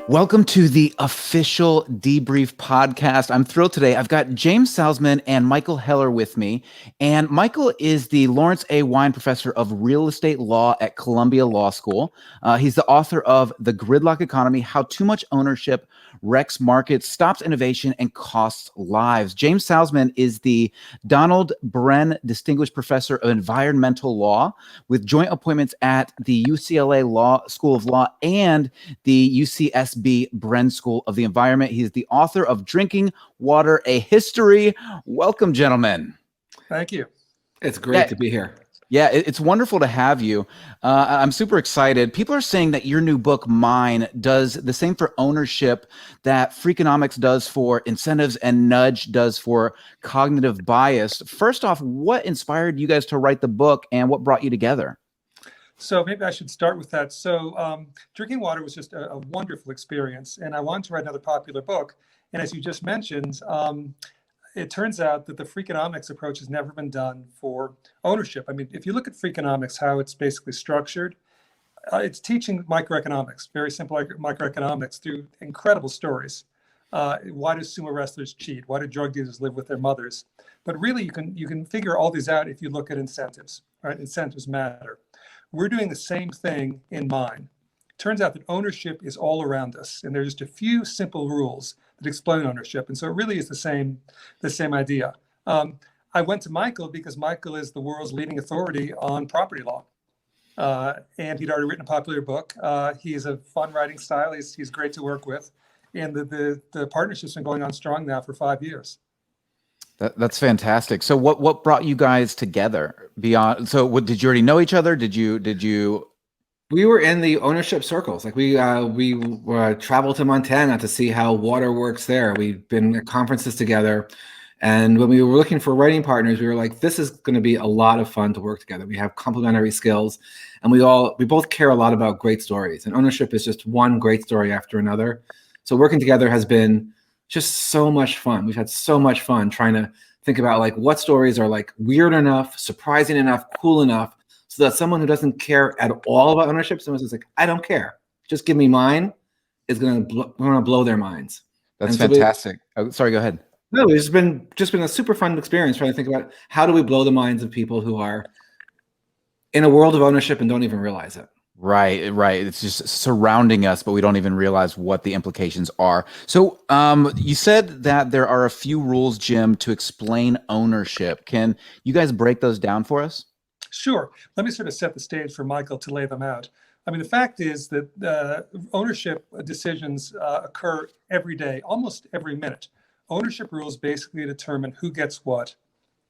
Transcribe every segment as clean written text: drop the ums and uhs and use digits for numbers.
Welcome to the official Debrief podcast. I'm thrilled today. I've got James Salzman and Michael Heller with me. And Michael is the Lawrence A. Wine Professor of Real Estate Law at Columbia Law School. He's the author of The Gridlock Economy: How Too Much Ownership Wrecks Markets, Stops Innovation, and Costs Lives. James Salzman is the Donald Bren Distinguished Professor of Environmental Law with joint appointments at the UCLA School of Law and the UCSB Bren School of the Environment. He's the author of Drinking Water, A History. Welcome, gentlemen. Thank you. It's great to be here. Yeah, it's wonderful to have you. I'm super excited. People are saying that your new book, Mine, does the same for ownership that Freakonomics does for incentives and Nudge does for cognitive bias. First off, what inspired you guys to write the book and what brought you together? So maybe I should start with that. So Drinking Water was just a wonderful experience, and I wanted to write another popular book. And as you just mentioned, it turns out that the Freakonomics approach has never been done for ownership. I mean, if you look at Freakonomics, how it's basically structured, it's teaching microeconomics, very simple microeconomics through incredible stories. Why do sumo wrestlers cheat? Why do drug dealers live with their mothers? But really, you can figure all these out if you look at incentives, right? Incentives matter. We're doing the same thing in Mine. Turns out that ownership is all around us, and there's just a few simple rules that explain ownership. And so it really is the same idea. I went to Michael because Michael is the world's leading authority on property law. And he'd already written a popular book. He's a fun writing style. He's great to work with. And the partnership's been going on strong now for 5 years. That's fantastic. So what brought you guys together beyond? So did you already know each other? Did you? We were in the ownership circles. Like we traveled to Montana to see how water works there. We've been at conferences together. And when we were looking for writing partners, we were like, this is going to be a lot of fun to work together. We have complementary skills, and we both care a lot about great stories. And ownership is just one great story after another. So working together has been just so much fun. We've had so much fun trying to think about like what stories are like weird enough, surprising enough, cool enough, so that someone who doesn't care at all about ownership, someone who's like, I don't care, just give me mine, is going to blow their minds. That's fantastic. Sorry, go ahead. No, it's just been a super fun experience trying to think about how do we blow the minds of people who are in a world of ownership and don't even realize it. Right. It's just surrounding us, but we don't even realize what the implications are. So you said that there are a few rules, Jim, to explain ownership. Can you guys break those down for us? Sure. Let me sort of set the stage for Michael to lay them out. I mean, the fact is that ownership decisions occur every day, almost every minute. Ownership rules basically determine who gets what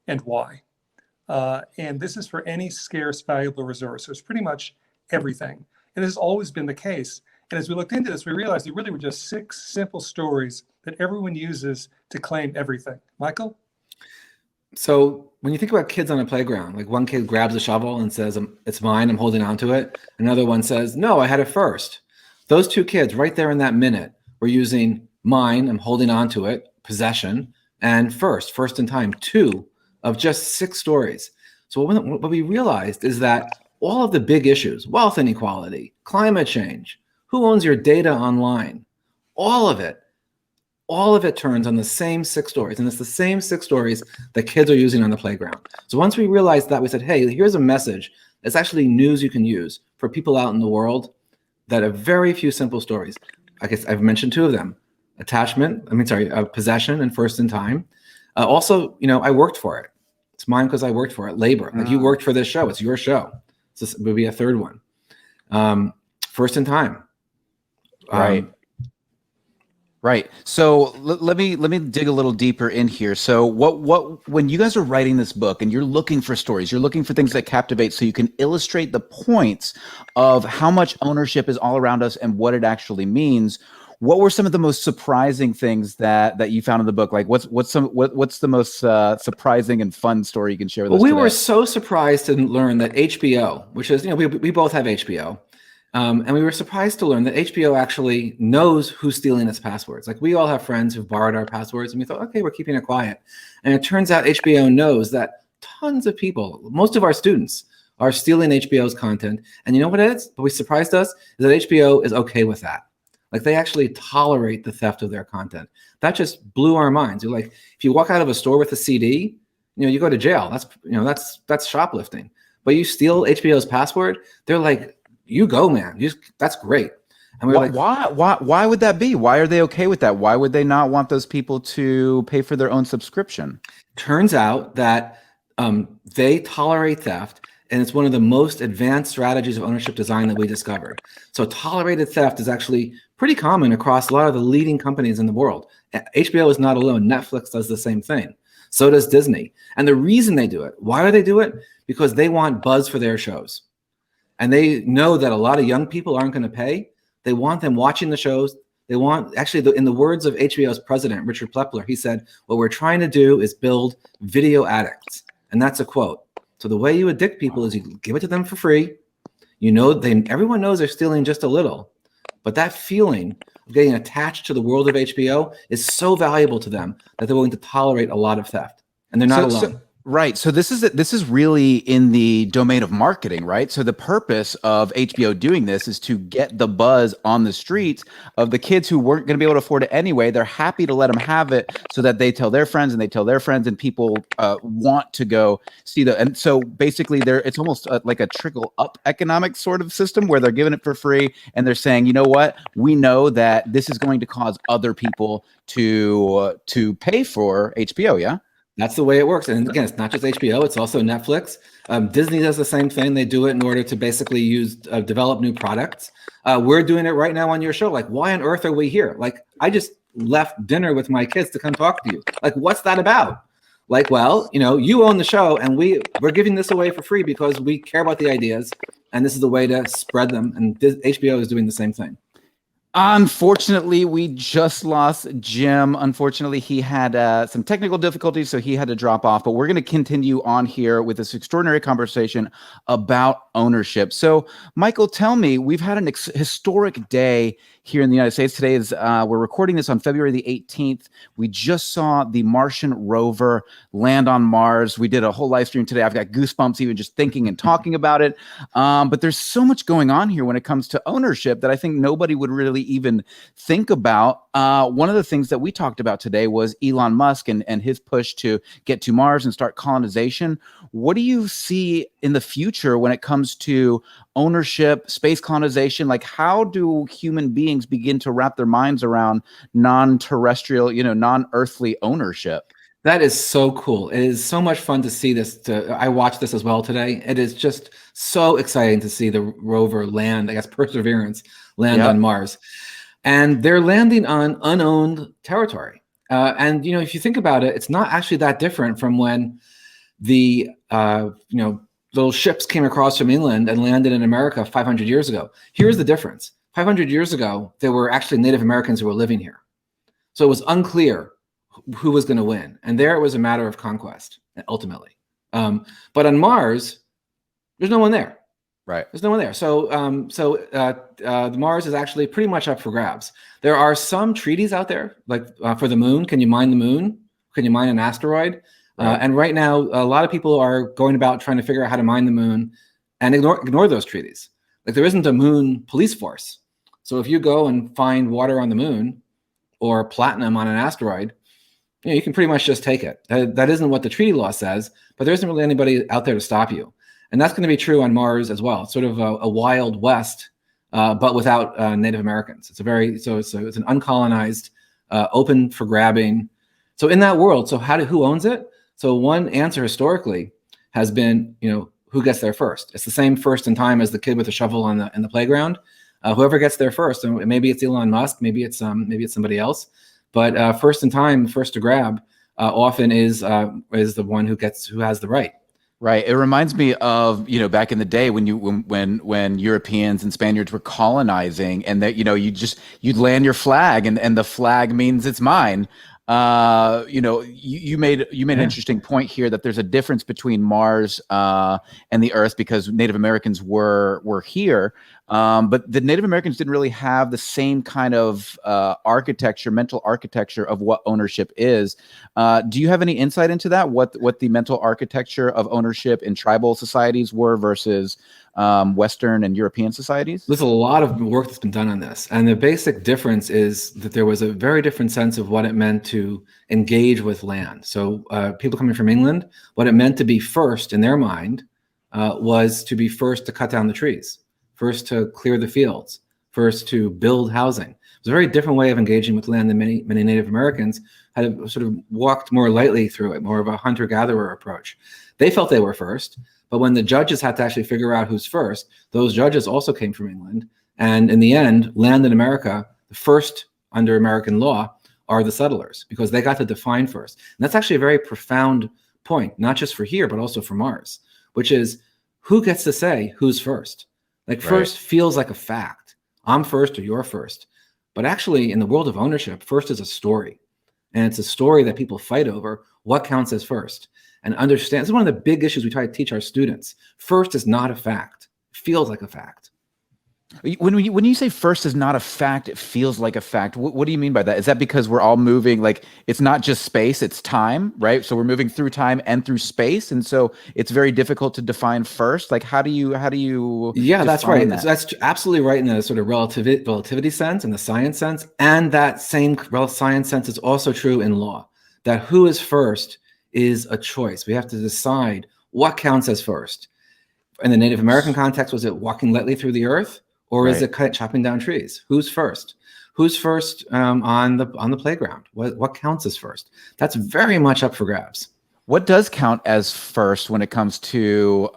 and why. And this is for any scarce, valuable resource. So it's pretty much everything. And this has always been the case. And as we looked into this, we realized there really were just 6 simple stories that everyone uses to claim everything. Michael? So when you think about kids on a playground, like one kid grabs a shovel and says, it's mine, I'm holding on to it. Another one says, no, I had it first. Those 2 kids right there in that minute were using mine, I'm holding on to it, possession, and first in time, 2 of just 6 stories. So what we realized is that all of the big issues, wealth inequality, climate change, who owns your data online, all of it turns on the same 6 stories. And it's the same 6 stories that kids are using on the playground. So once we realized that, we said, hey, here's a message. It's actually news you can use for people out in the world that have very few simple stories. I guess I've mentioned 2 of them. Possession and first in time. Also, I worked for it. It's mine because I worked for it. Labor. Like you worked for this show. It's your show. So this would be a 3rd one. First in time. Right. So let me dig a little deeper in here. So when you guys are writing this book and you're looking for stories, you're looking for things that captivate so you can illustrate the points of how much ownership is all around us and what it actually means. What were some of the most surprising things that you found in the book? Like what's the most surprising and fun story you can share with us today? We were so surprised to learn that HBO, which is, we both have HBO, and we were surprised to learn that HBO actually knows who's stealing its passwords. Like we all have friends who've borrowed our passwords and we thought, okay, we're keeping it quiet. And it turns out HBO knows that tons of people, most of our students, are stealing HBO's content. And you know what it is? What surprised us is that HBO is okay with that. Like they actually tolerate the theft of their content. That just blew our minds. You're like, if you walk out of a store with a CD, you go to jail. That's shoplifting. But you steal HBO's password, they're like, you go, man. That's great. And we're like, why would that be? Why are they okay with that? Why would they not want those people to pay for their own subscription? Turns out that they tolerate theft, and it's one of the most advanced strategies of ownership design that we discovered. So tolerated theft is actually pretty common across a lot of the leading companies in the world. HBO is not alone. Netflix does the same thing. So does Disney. And the reason they do it, why do they do it? Because they want buzz for their shows. And they know that a lot of young people aren't going to pay. They want them watching the shows. They want, actually, in the words of HBO's president, Richard Plepler, he said, what we're trying to do is build video addicts. And that's a quote. So the way you addict people is you give it to them for free. Everyone knows they're stealing just a little, but that feeling of getting attached to the world of HBO is so valuable to them that they're willing to tolerate a lot of theft, and they're not alone. Right. So this is really in the domain of marketing, right? So the purpose of HBO doing this is to get the buzz on the streets of the kids who weren't going to be able to afford it anyway. They're happy to let them have it so that they tell their friends and they tell their friends, and people want to go see and so basically it's almost like a trickle up economic sort of system where they're giving it for free and they're saying, you know what, we know that this is going to cause other people to pay for HBO. Yeah. That's the way it works. And again, it's not just HBO, it's also Netflix. Disney does the same thing. They do it in order to basically develop new products. We're doing it right now on your show. Like, why on earth are we here? Like, I just left dinner with my kids to come talk to you. Like, what's that about? Like, well, you own the show, and we're giving this away for free because we care about the ideas, and this is the way to spread them. And HBO is doing the same thing. Unfortunately, we just lost Jim. Unfortunately, he had some technical difficulties, so he had to drop off. But we're going to continue on here with this extraordinary conversation about ownership. So, Michael, tell me, we've had an historic day here in the United States. Today is, we're recording this on February the 18th. We just saw the Martian rover land on Mars. We did a whole live stream today. I've got goosebumps even just thinking and talking about it. But there's so much going on here when it comes to ownership that I think nobody would really even think about. One of the things that we talked about today was Elon Musk and his push to get to Mars and start colonization. What do you see in the future when it comes to ownership, space colonization? Like, how do human beings begin to wrap their minds around non-terrestrial, non-earthly ownership? That is so cool. It is so much fun to see this. I watched this as well today. It is just so exciting to see the rover land, I guess Perseverance, land on Mars. And they're landing on unowned territory. And, if you think about it, it's not actually that different from when the, little ships came across from England and landed in America 500 years ago. Here's the difference. 500 years ago, there were actually Native Americans who were living here. So it was unclear who was going to win. And there it was a matter of conquest, ultimately. But on Mars, there's no one there. Right. There's no one there. So the Mars is actually pretty much up for grabs. There are some treaties out there, like for the moon. Can you mine the moon? Can you mine an asteroid? Right. And right now, a lot of people are going about trying to figure out how to mine the moon and ignore those treaties. Like, there isn't a moon police force. So if you go and find water on the moon or platinum on an asteroid, you can pretty much just take it. That isn't what the treaty law says, but there isn't really anybody out there to stop you. And that's going to be true on Mars as well. It's sort of a Wild West, but without Native Americans. It's it's an uncolonized, open for grabbing. So in that world, who owns it? So one answer historically has been, who gets there first. It's the same first in time as the kid with the shovel in the playground. Whoever gets there first, and maybe it's Elon Musk, maybe it's somebody else, but first in time, first to grab, often is the one who has the right. Right. It reminds me of, back in the day when Europeans and Spaniards were colonizing, and that, you'd land your flag and the flag means it's mine. You made an interesting point here that there's a difference between Mars and the Earth because Native Americans were here. But the Native Americans didn't really have the same kind of mental architecture of what ownership is. Do you have any insight into that? What the mental architecture of ownership in tribal societies were versus Western and European societies? There's a lot of work that's been done on this. And the basic difference is that there was a very different sense of what it meant to engage with land. So people coming from England, what it meant to be first in their mind was to be first to cut down the trees, first to clear the fields, first to build housing. It was a very different way of engaging with land than many Native Americans had sort of walked more lightly through it, more of a hunter-gatherer approach. They felt they were first, but when the judges had to actually figure out who's first, those judges also came from England. And in the end, land in America, the first under American law, are the settlers, because they got to define first. And that's actually a very profound point, not just for here, but also for Mars, which is who gets to say who's first? Like first feels like a fact. I'm first or you're first. But actually, in the world of ownership, first is a story. And it's a story that people fight over. What counts as first? And understand, this is one of the big issues we try to teach our students. First is not a fact. It feels like a fact. When you say first is not a fact, it feels like a fact. What do you mean by that? Is that because we're all moving, like it's not just space, it's time, right? So we're moving through time and through space. And so it's very difficult to define first. Like how do you Yeah, that's right. That? That's absolutely right in the sort of relativity sense and the science sense. And that same science sense is also true in law, that who is first is a choice. We have to decide what counts as first. In the Native American context, was it walking lightly through the earth? Or is it chopping down trees? Who's first? Who's first on the playground? What counts as first? That's very much up for grabs. What does count as first when it comes to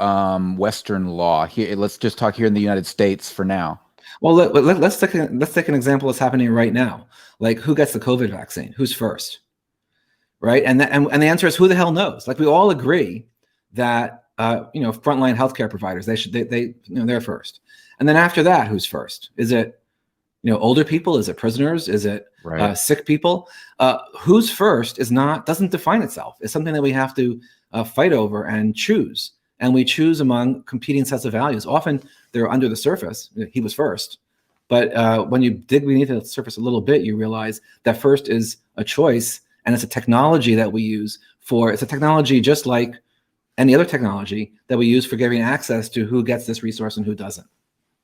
Western law? Here, let's just talk here in the United States for now. Well, let's take an example that's happening right now. Like who gets the COVID vaccine? Who's first? Right? And the answer is who the hell knows? Like we all agree that frontline healthcare providers, they're first. And then after that, who's first? Is it, older people? Is it prisoners? Is it sick people? Who's first doesn't define itself. It's something that we have to fight over and choose. And we choose among competing sets of values. Often they're under the surface. He was first. But when you dig beneath the surface a little bit, you realize that first is a choice, and it's a technology that we use it's a technology just like any other technology that we use for giving access to who gets this resource and who doesn't.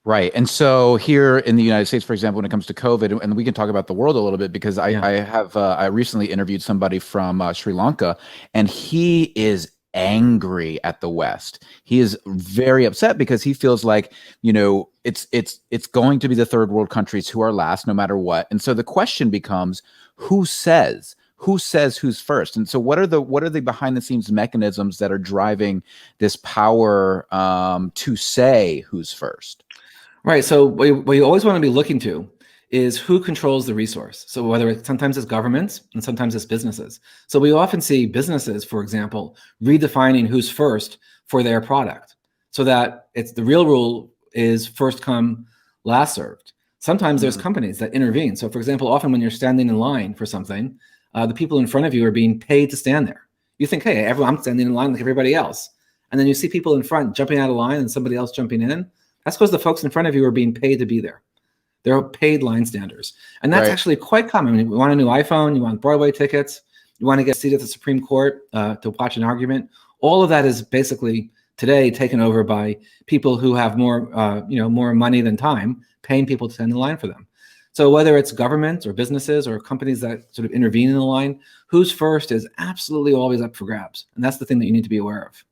Right. And so here in the United States, for example, when it comes to COVID, and we can talk about the world a little bit, because I recently interviewed somebody from Sri Lanka, and he is angry at the West. He is very upset because he feels like, it's going to be the third world countries who are last no matter what. And so the question becomes, who says who's first? And so what are the behind the scenes mechanisms that are driving this power to say who's first? Right. So what you always want to be looking to is who controls the resource. So sometimes it's governments and sometimes it's businesses. So we often see businesses, for example, redefining who's first for their product, so that the real rule is first come, last served. Sometimes there's companies that intervene. So for example, often when you're standing in line for something, the people in front of you are being paid to stand there. You think, hey, I'm standing in line like everybody else. And then you see people in front jumping out of line and somebody else jumping in. That's because the folks in front of you are being paid to be there. They're paid line standers. And that's actually quite common. You want a new iPhone, you want Broadway tickets, you want to get a seat at the Supreme Court to watch an argument. All of that is basically today taken over by people who have more money than time, paying people to stand in line for them. So whether it's government or businesses or companies that sort of intervene in the line, who's first is absolutely always up for grabs. And that's the thing that you need to be aware of.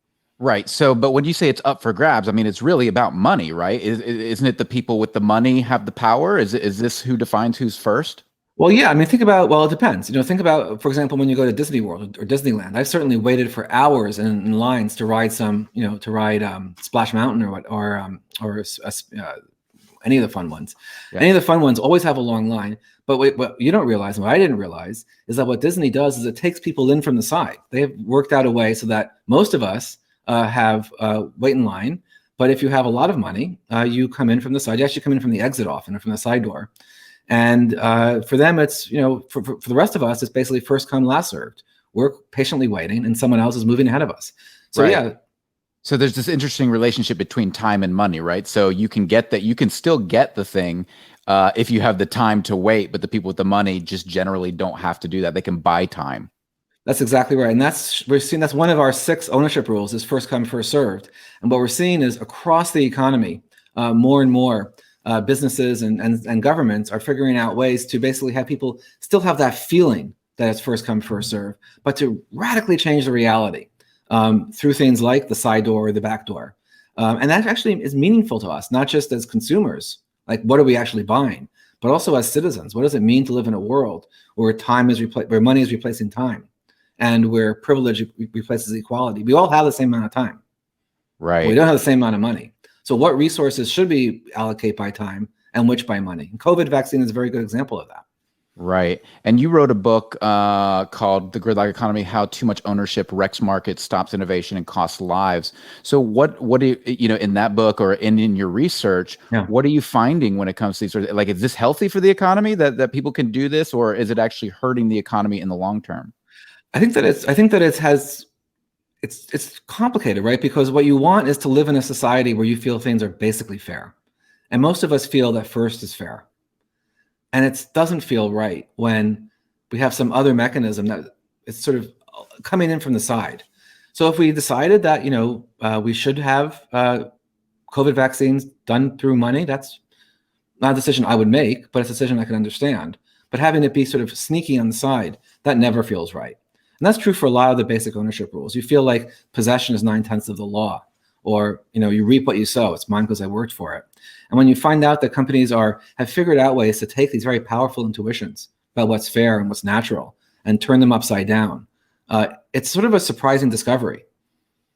Right. So, but when you say it's up for grabs, I mean, it's really about money, right? Isn't it the people with the money have the power? Is this who defines who's first? Well, yeah. I mean, it depends. Think about, for example, when you go to Disney World or Disneyland. I've certainly waited for hours in lines to ride Splash Mountain or any of the fun ones. Yeah. Any of the fun ones always have a long line. But what you don't realize, and what I didn't realize, is that what Disney does is it takes people in from the side. They have worked out a way so that most of us have wait in line. But if you have a lot of money, you come in from the side. You actually come in from the exit often, or from the side door. And for them, it's, for the rest of us, it's basically first come, last served. We're patiently waiting and someone else is moving ahead of us. So yeah. So there's this interesting relationship between time and money, right? So you can get that, you can still get the thing if you have the time to wait, but the people with the money just generally don't have to do that. They can buy time. That's exactly right. And we're seeing that's one of our 6 ownership rules is first come, first served. And what we're seeing is across the economy, more and more businesses and governments are figuring out ways to basically have people still have that feeling that it's first come, first serve, but to radically change the reality through things like the side door or the back door. And that actually is meaningful to us, not just as consumers, like what are we actually buying, but also as citizens. What does it mean to live in a world where where money is replacing time? And where privilege replaces equality. We all have the same amount of time. Right. We don't have the same amount of money. So what resources should we allocate by time and which by money? And COVID vaccine is a very good example of that. Right. And you wrote a book called The Gridlock Economy, How Too Much Ownership Wrecks Markets, Stops Innovation, and Costs Lives. So what do you, in that book or in your research, what are you finding when it comes to these sort of, like, is this healthy for the economy that people can do this, or is it actually hurting the economy in the long term? I think that it's complicated, right? Because what you want is to live in a society where you feel things are basically fair. And most of us feel that first is fair. And it doesn't feel right when we have some other mechanism that it's sort of coming in from the side. So if we decided that, we should have COVID vaccines done through money, that's not a decision I would make, but it's a decision I can understand. But having it be sort of sneaky on the side, that never feels right. And that's true for a lot of the basic ownership rules. You feel like possession is 9/10 of the law, or you reap what you sow. It's mine because I worked for it. And when you find out that companies have figured out ways to take these very powerful intuitions about what's fair and what's natural and turn them upside down, it's sort of a surprising discovery.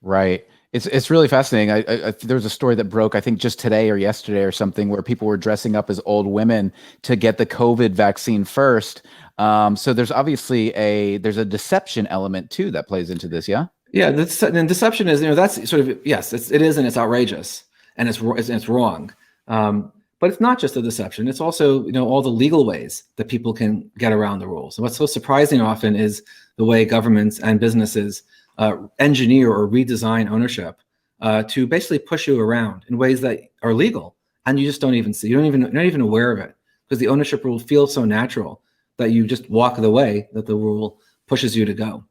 Right. It's really fascinating. There was a story that broke, I think just today or yesterday or something, where people were dressing up as old women to get the COVID vaccine first. So there's obviously there's a deception element too that plays into this. Yeah. Yeah. And deception is, that's sort of, yes, it is, and it's outrageous and it's wrong. But it's not just a deception. It's also, all the legal ways that people can get around the rules. And what's so surprising often is the way governments and businesses engineer or redesign ownership to basically push you around in ways that are legal, and you just don't even see. You're not even aware of it because the ownership rule feels so natural that you just walk the way that the rule pushes you to go.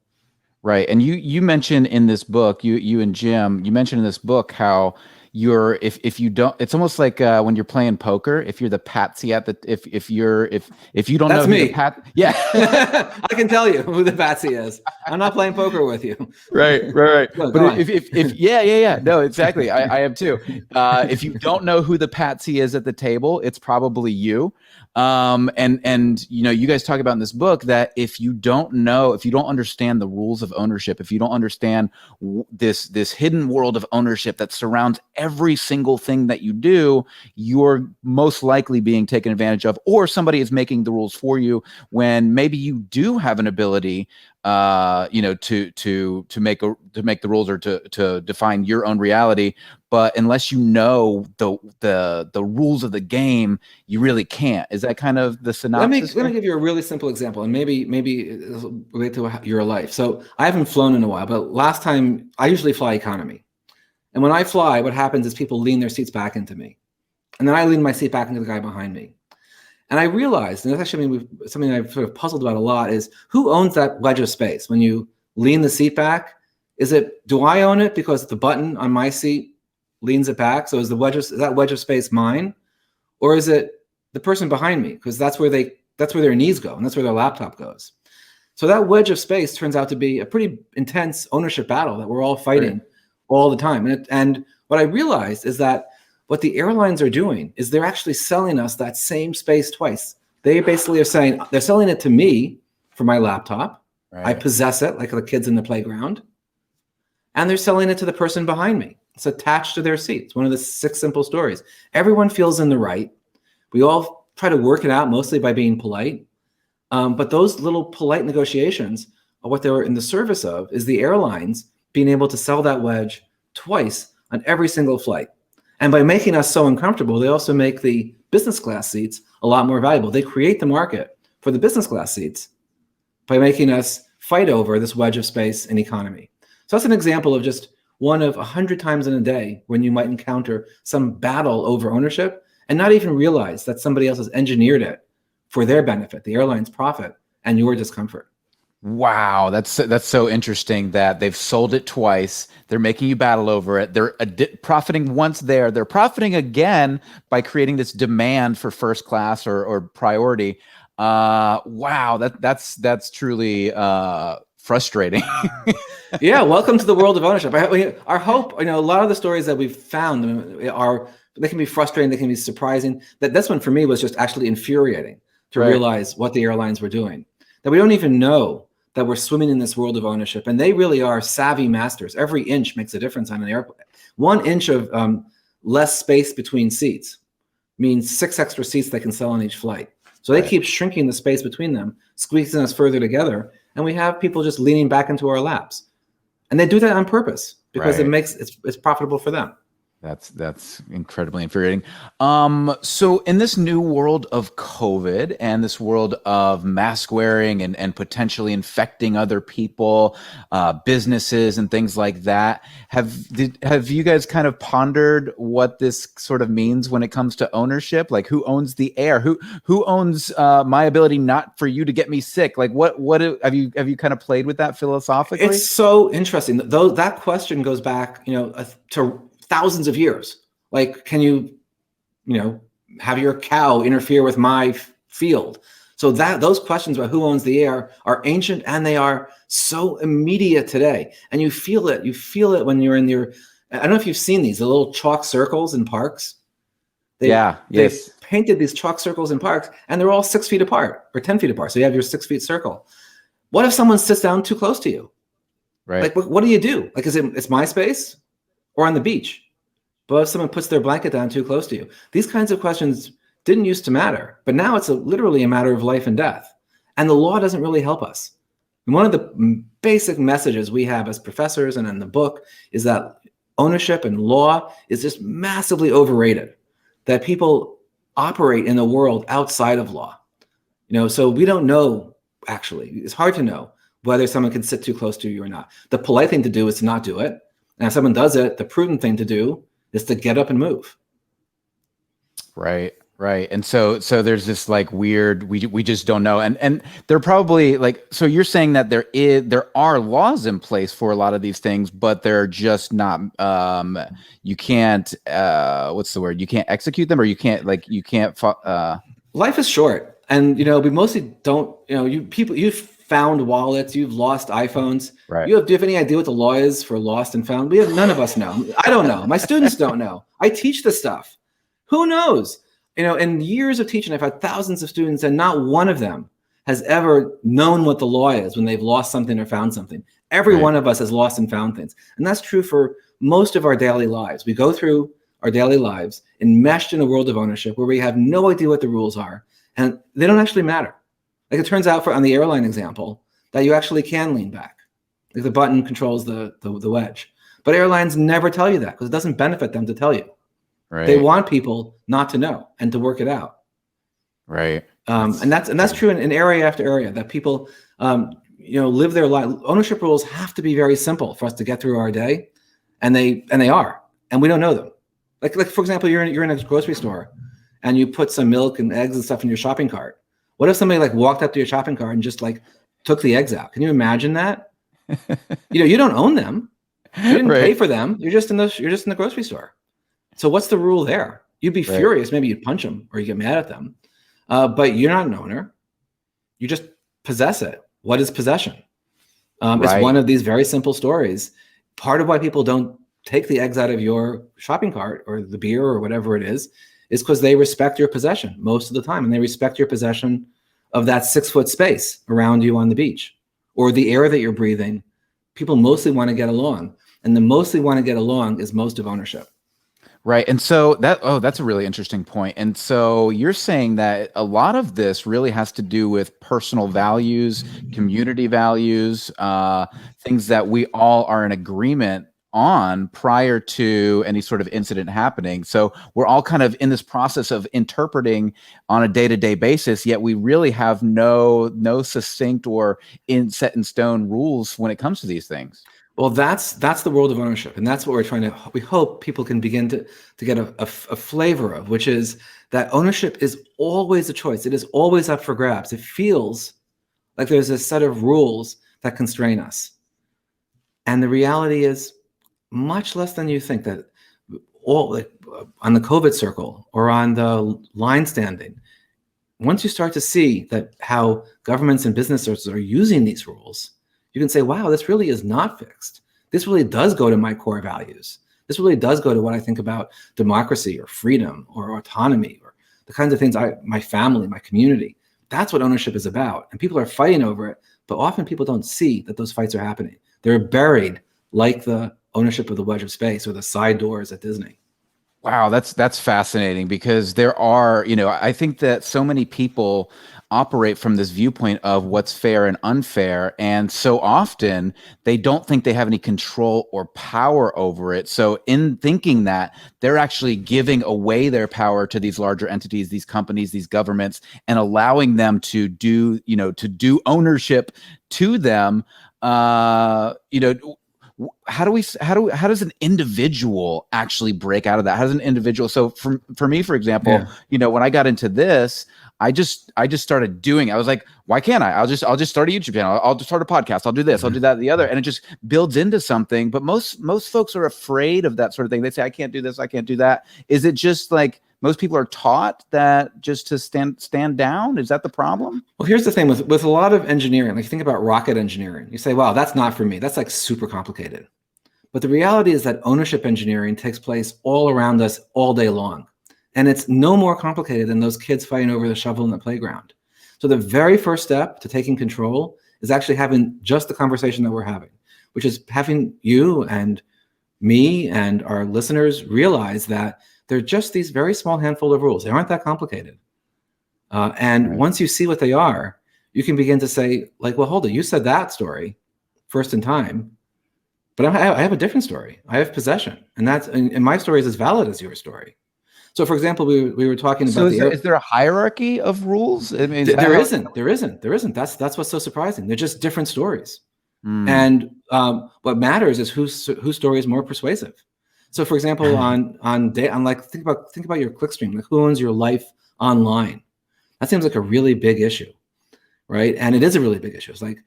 Right. And you mentioned in this book, you and Jim, you mentioned in this book how if you don't, it's almost like when you're playing poker, if you're the patsy at the, if you don't That's know me. who the yeah. I can tell you who the patsy is. I'm not playing poker with you. Right. Go But on. if yeah. No, exactly. I am too. If you don't know who the patsy is at the table, it's probably you. And you guys talk about in this book that if you don't understand the rules of ownership, if you don't understand this hidden world of ownership that surrounds every single thing that you do, you're most likely being taken advantage of, or somebody is making the rules for you when maybe you do have an ability to make the rules or to define your own reality. But unless you know the rules of the game, you really can't. Is that kind of the synopsis? Let me give you a really simple example, and maybe it'll relate to your life. So I haven't flown in a while, but last time I usually fly economy. And when I fly, what happens is people lean their seats back into me. And then I lean my seat back into the guy behind me. And I realized, and that's actually something I've sort of puzzled about a lot, is who owns that wedge of space? When you lean the seat back, do I own it because the button on my seat leans it back? So is that wedge of space mine? Or is it the person behind me? Because that's where their knees go, and that's where their laptop goes. So that wedge of space turns out to be a pretty intense ownership battle that we're all fighting all the time. And what I realized is that what the airlines are doing is they're actually selling us that same space twice. They basically are saying they're selling it to me for my laptop. Right. I possess it like the kids in the playground. And they're selling it to the person behind me. It's attached to their seat. It's one of the 6 simple stories. Everyone feels in the right. We all try to work it out mostly by being polite. But those little polite negotiations are what they're in the service of, is the airlines being able to sell that wedge twice on every single flight. And by making us so uncomfortable, they also make the business class seats a lot more valuable. They create the market for the business class seats by making us fight over this wedge of space in economy. So that's an example of just one of 100 times in a day when you might encounter some battle over ownership and not even realize that somebody else has engineered it for their benefit, the airline's profit, and your discomfort. Wow, that's so interesting that they've sold it twice. They're making you battle over it. They're profiting once there. They're profiting again by creating this demand for first class or priority. Wow, that's truly frustrating. Yeah, welcome to the world of ownership. Our hope, a lot of the stories that we've found they can be frustrating, they can be surprising. This one for me was just actually infuriating to realize what the airlines were doing. That we don't even know that we're swimming in this world of ownership, and they really are savvy masters. Every inch makes a difference on an airplane. 1 inch of less space between seats means 6 extra seats they can sell on each flight. So they keep shrinking the space between them, squeezing us further together, and we have people just leaning back into our laps. And they do that on purpose because it's profitable for them. That's incredibly infuriating. So in this new world of COVID and this world of mask wearing and potentially infecting other people, businesses and things like that, have you guys kind of pondered what this sort of means when it comes to ownership? Like, who owns the air? Who owns my ability not for you to get me sick? Like, what have you kind of played with that philosophically? It's so interesting. Though that question goes back, to thousands of years. Like, can you have your cow interfere with my field? So those questions about who owns the air are ancient, and they are so immediate today. And you feel it. You feel it when you're in your. I don't know if you've seen the little chalk circles in parks. They painted these chalk circles in parks, and they're all 6 feet apart or 10 feet apart. So you have your 6 feet circle. What if someone sits down too close to you? Right. Like, what do you do? Like, it's my space or on the beach? But if someone puts their blanket down too close to you? These kinds of questions didn't used to matter, but now it's literally a matter of life and death. And the law doesn't really help us. And one of the basic messages we have as professors and in the book is that ownership and law is just massively overrated, that people operate in the world outside of law. So we don't know, actually. It's hard to know whether someone can sit too close to you or not. The polite thing to do is to not do it. And if someone does it, the prudent thing to do is to get up and move. Right. And so there's this like weird, we just don't know. And they're probably like, so you're saying that there are laws in place for a lot of these things, but they're just not, you can't, what's the word? You can't execute them, or you can't Life is short. And, we mostly don't, you've found wallets, you've lost iPhones. Right. Do you have any idea what the law is for lost and found? None of us know. I don't know. My students don't know. I teach this stuff. Who knows? In years of teaching, I've had thousands of students, and not one of them has ever known what the law is when they've lost something or found something. Every one of us has lost and found things. And that's true for most of our daily lives. We go through our daily lives enmeshed in a world of ownership where we have no idea what the rules are, and they don't actually matter. Like, it turns out on the airline example that you actually can lean back. Like, the button controls the wedge. But airlines never tell you that because it doesn't benefit them to tell you. Right. They want people not to know and to work it out. Right. And that's true in area after area, that people live their life. Ownership rules have to be very simple for us to get through our day, and they are, and we don't know them. Like for example, you're in a grocery store and you put some milk and eggs and stuff in your shopping cart. What if somebody walked up to your shopping cart and just took the eggs out? Can you imagine that? You don't own them. You didn't pay for them. You're just in the grocery store. So what's the rule there? You'd be furious. Maybe you'd punch them or you get mad at them. But you're not an owner. You just possess it. What is possession? It's one of these very simple stories. Part of why people don't take the eggs out of your shopping cart or the beer or whatever it is because they respect your possession most of the time. And they respect your possession of that 6-foot space around you on the beach or the air that you're breathing. People mostly want to get along. And the mostly want to get along is most of ownership. Right. And so that's a really interesting point. And so you're saying that a lot of this really has to do with personal values, community values, things that we all are in agreement on prior to any sort of incident happening. So we're all kind of in this process of interpreting on a day-to-day basis, yet we really have no succinct or set in stone rules when it comes to these things. Well, that's the world of ownership, and that's what we're trying to. We hope people can begin to get a flavor of, which is that ownership is always a choice. It is always up for grabs. It feels like there's a set of rules that constrain us, and the reality is much less than you think. That all like on the COVID circle or on the line standing, once you start to see that how governments and businesses are using these rules, you can say, wow, this really is not fixed. This really does go to my core values. This really does go to what I think about democracy or freedom or autonomy or the kinds of things my family, my community. That's what ownership is about. And people are fighting over it, but often people don't see that those fights are happening. They're buried like the ownership of the wedge of space or the side doors at Disney. Wow, that's fascinating, because there are, I think that so many people operate from this viewpoint of what's fair and unfair, and so often they don't think they have any control or power over it. So in thinking that, they're actually giving away their power to these larger entities, these companies, these governments, and allowing them to do ownership to them. How does an individual actually break out of that? How does an individual? So for me, for example, when I got into this, I just started doing it. I was like, why can't I? I'll just start a YouTube channel. I'll just start a podcast. I'll do this. I'll do that, the other, and it just builds into something. But most folks are afraid of that sort of thing. They say, I can't do this. I can't do that. Is it just like most people are taught that just to stand down? Is that the problem? Well, here's the thing with a lot of engineering, like think about rocket engineering. You say, wow, that's not for me. That's like super complicated. But the reality is that ownership engineering takes place all around us all day long. And it's no more complicated than those kids fighting over the shovel in the playground. So the very first step to taking control is actually having just the conversation that we're having, which is having you and me and our listeners realize that they're just these very small handful of rules. They aren't that complicated. And once you see what they are, you can begin to say, like, well, hold it. You said that story first in time, but I have a different story. I have possession. And my story is as valid as your story. So, for example, we were talking about is there a hierarchy of rules? I mean, there isn't. That's what's so surprising. They're just different stories. And what matters is whose story is more persuasive. So, for example, think about your clickstream. Like, who owns your life online? That seems like a really big issue, right? And it is a really big issue. It's like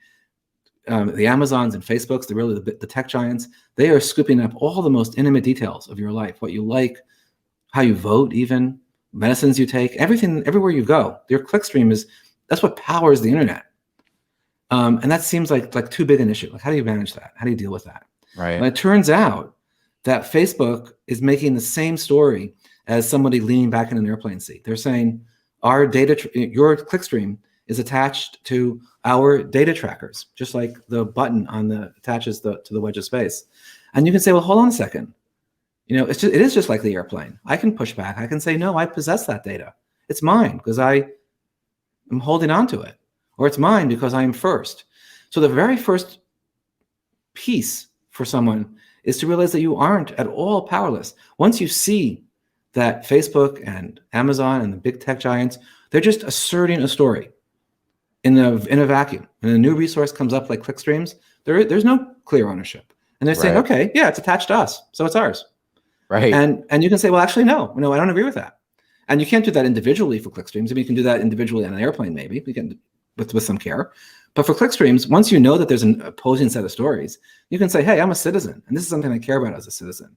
the Amazons and Facebooks, the tech giants. They are scooping up all the most intimate details of your life, what you like, how you vote, even medicines you take, everything, everywhere you go. Your clickstream that's what powers the internet. And that seems like too big an issue. Like, how do you manage that? How do you deal with that? Right. And it turns out that Facebook is making the same story as somebody leaning back in an airplane seat. They're saying your clickstream is attached to our data trackers, just like the button attaches to the wedge of space. And you can say, well, hold on a second. It is just like the airplane. I can push back. I can say, no, I possess that data. It's mine because I am holding on to it, or it's mine because I am first. So the very first piece for someone is to realize that you aren't at all powerless. Once you see that Facebook and Amazon and the big tech giants, they're just asserting a story in a vacuum. When a new resource comes up like clickstreams, there's no clear ownership. And they're saying, okay, yeah, it's attached to us, so it's ours. Right. And you can say, well, actually, no, I don't agree with that. And you can't do that individually for clickstreams. I mean, you can do that individually on an airplane, maybe, we can with some care. But for clickstreams, once you know that there's an opposing set of stories, you can say, hey, I'm a citizen, and this is something I care about as a citizen.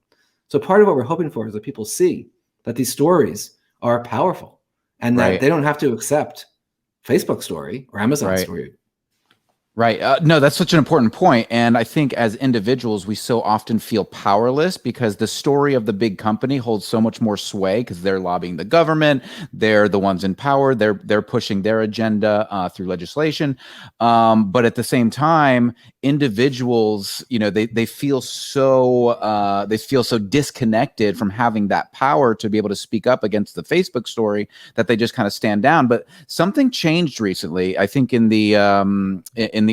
So part of what we're hoping for is that people see that these stories are powerful and that they don't have to accept Facebook's story or Amazon's story. Right. No, that's such an important point. And I think as individuals, we so often feel powerless because the story of the big company holds so much more sway because they're lobbying the government. They're the ones in power. They're pushing their agenda through legislation. But at the same time, individuals, they feel so disconnected from having that power to be able to speak up against the Facebook story that they just kind of stand down. But something changed recently, I think, in the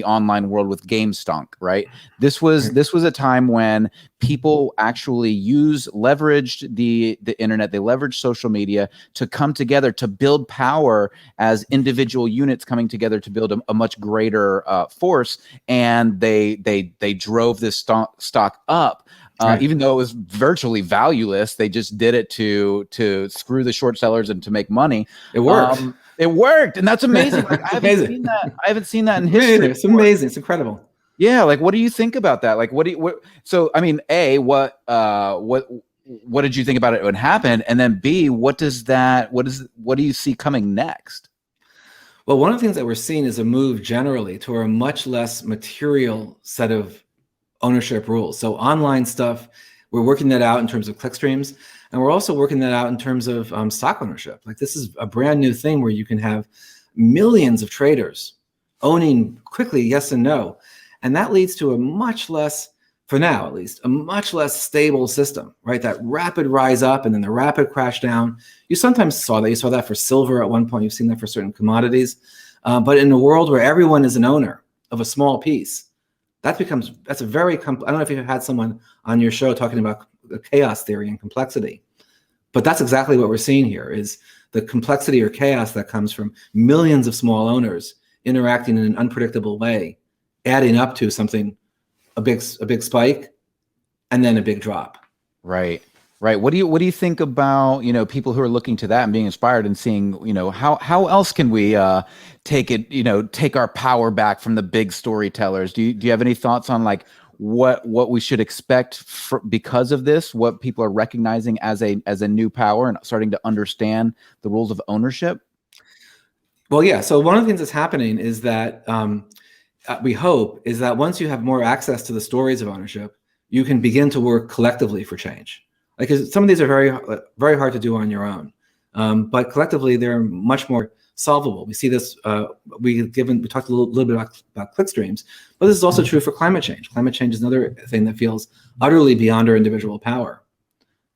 online world with GameStonk, right? This was a time when people actually leveraged the internet, they leveraged social media to come together to build power as individual units coming together to build a much greater force. And and they drove this stock up. Right. Even though it was virtually valueless, they just did it to screw the short sellers and to make money. It worked. It worked, and that's amazing. Like, I haven't seen that in history. It's amazing. It's incredible. Yeah, like, what do you think about that? Like, so I mean, A, what did you think about it when it happened? And then B, what do you see coming next? Well, one of the things that we're seeing is a move generally to a much less material set of ownership rules. So online stuff, we're working that out in terms of clickstreams, and we're also working that out in terms of stock ownership. Like, this is a brand new thing where you can have millions of traders owning quickly yes and no. And that leads to a much less, for now at least, a much less stable system, right? That rapid rise up and then the rapid crash down. You sometimes saw that. You saw that for silver at one point. You've seen that for certain commodities. But in a world where everyone is an owner of a small piece, that's a very, I don't know if you've had someone on your show talking about chaos theory and complexity, but that's exactly what we're seeing here, is the complexity or chaos that comes from millions of small owners interacting in an unpredictable way, adding up to something, a big spike, and then a big drop. Right. What do you think about, people who are looking to that and being inspired and seeing, how else can we take our power back from the big storytellers? Do you have any thoughts on, like, what we should expect because of this, what people are recognizing as a new power and starting to understand the rules of ownership? Well, yeah. So one of the things that's happening is that we hope is that once you have more access to the stories of ownership, you can begin to work collectively for change. Like, 'cause some of these are very, very hard to do on your own, but collectively they're much more solvable. We see this. We talked a little bit about clickstreams, but this is also true for climate change. Climate change is another thing that feels utterly beyond our individual power,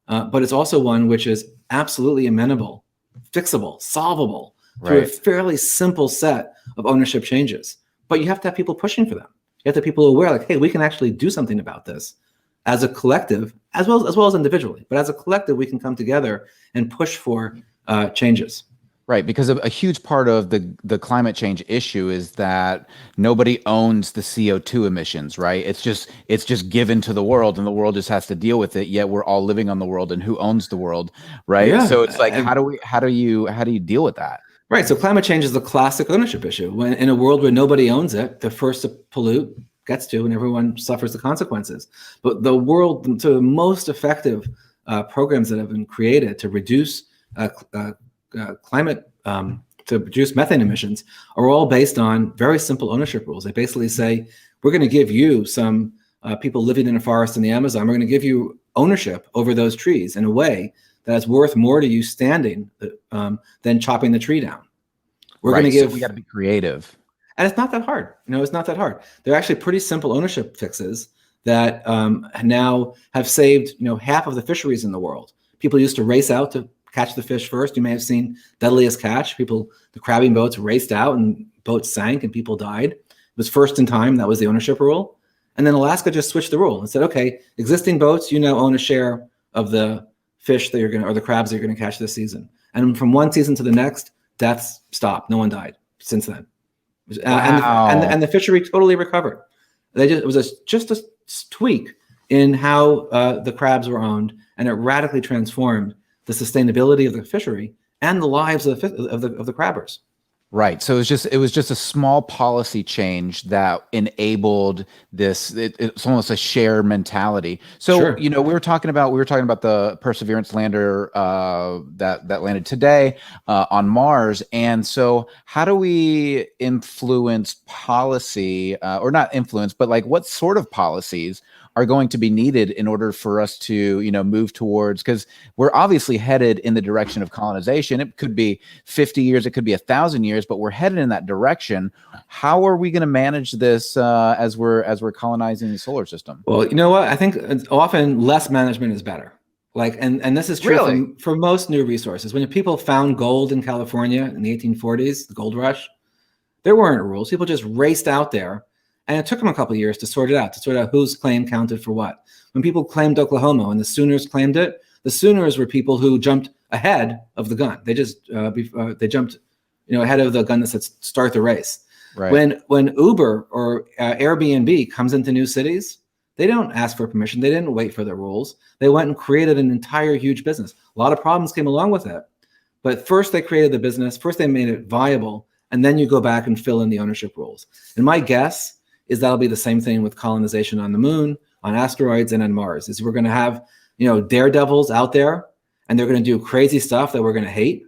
but it's also one which is absolutely amenable, fixable, solvable through a fairly simple set of ownership changes. But you have to have people pushing for them. You have to have people aware, like, hey, we can actually do something about this as a collective, as well as individually. But as a collective, we can come together and push for changes. Right, because a huge part of the climate change issue is that nobody owns the CO2 emissions, right? It's just given to the world, and the world just has to deal with it. Yet we're all living on the world, and who owns the world, right? Yeah. So it's like, how do you deal with that? Right. So climate change is the classic ownership issue. When in a world where nobody owns it, the first to pollute gets to, and everyone suffers the consequences. But the most effective programs that have been created to reduce climate, to reduce methane emissions, are all based on very simple ownership rules. They basically say, we're going to give you some people living in a forest in the Amazon, we're going to give you ownership over those trees in a way that is worth more to you standing than chopping the tree down. We're going to give. So we got to be creative, and it's not that hard. It's not that hard. They're actually pretty simple ownership fixes that now have saved half of the fisheries in the world. People used to race out to catch the fish first. You may have seen Deadliest Catch. The crabbing boats raced out and boats sank and people died. It was first in time. That was the ownership rule. And then Alaska just switched the rule and said, okay, existing boats, now own a share of the fish that or the crabs that you're going to catch this season. And from one season to the next, deaths stopped. No one died since then. Wow. And the fishery totally recovered. It was just a tweak in how the crabs were owned, and it radically transformed the sustainability of the fishery and the lives of the crabbers. Right. So it was just a small policy change that enabled this. It's almost a shared mentality. So, Sure. we were talking about the Perseverance lander that landed today on Mars. And so how do we influence policy, or not influence, but like, what sort of policies are going to be needed in order for us to, move towards, because we're obviously headed in the direction of colonization. It could be 50 years, it could be 1,000 years, but we're headed in that direction. How are we going to manage this as we're colonizing the solar system? Well, you know what? I think often less management is better. Like, and this is true Really? for most new resources. When people found gold in California in the 1840s, the gold rush, there weren't rules. People just raced out there. And it took them a couple of years to sort out whose claim counted for what. When people claimed Oklahoma and the Sooners claimed it, the Sooners were people who jumped ahead of the gun. They just they jumped ahead of the gun that said start the race. Right. When Uber or Airbnb comes into new cities, they don't ask for permission. They didn't wait for the rules. They went and created an entire huge business. A lot of problems came along with it. But first they created the business, first they made it viable, and then you go back and fill in the ownership rules. And my guess is that'll be the same thing with colonization on the moon, on asteroids, and on Mars. Is we're going to have, daredevils out there, and they're going to do crazy stuff that we're going to hate,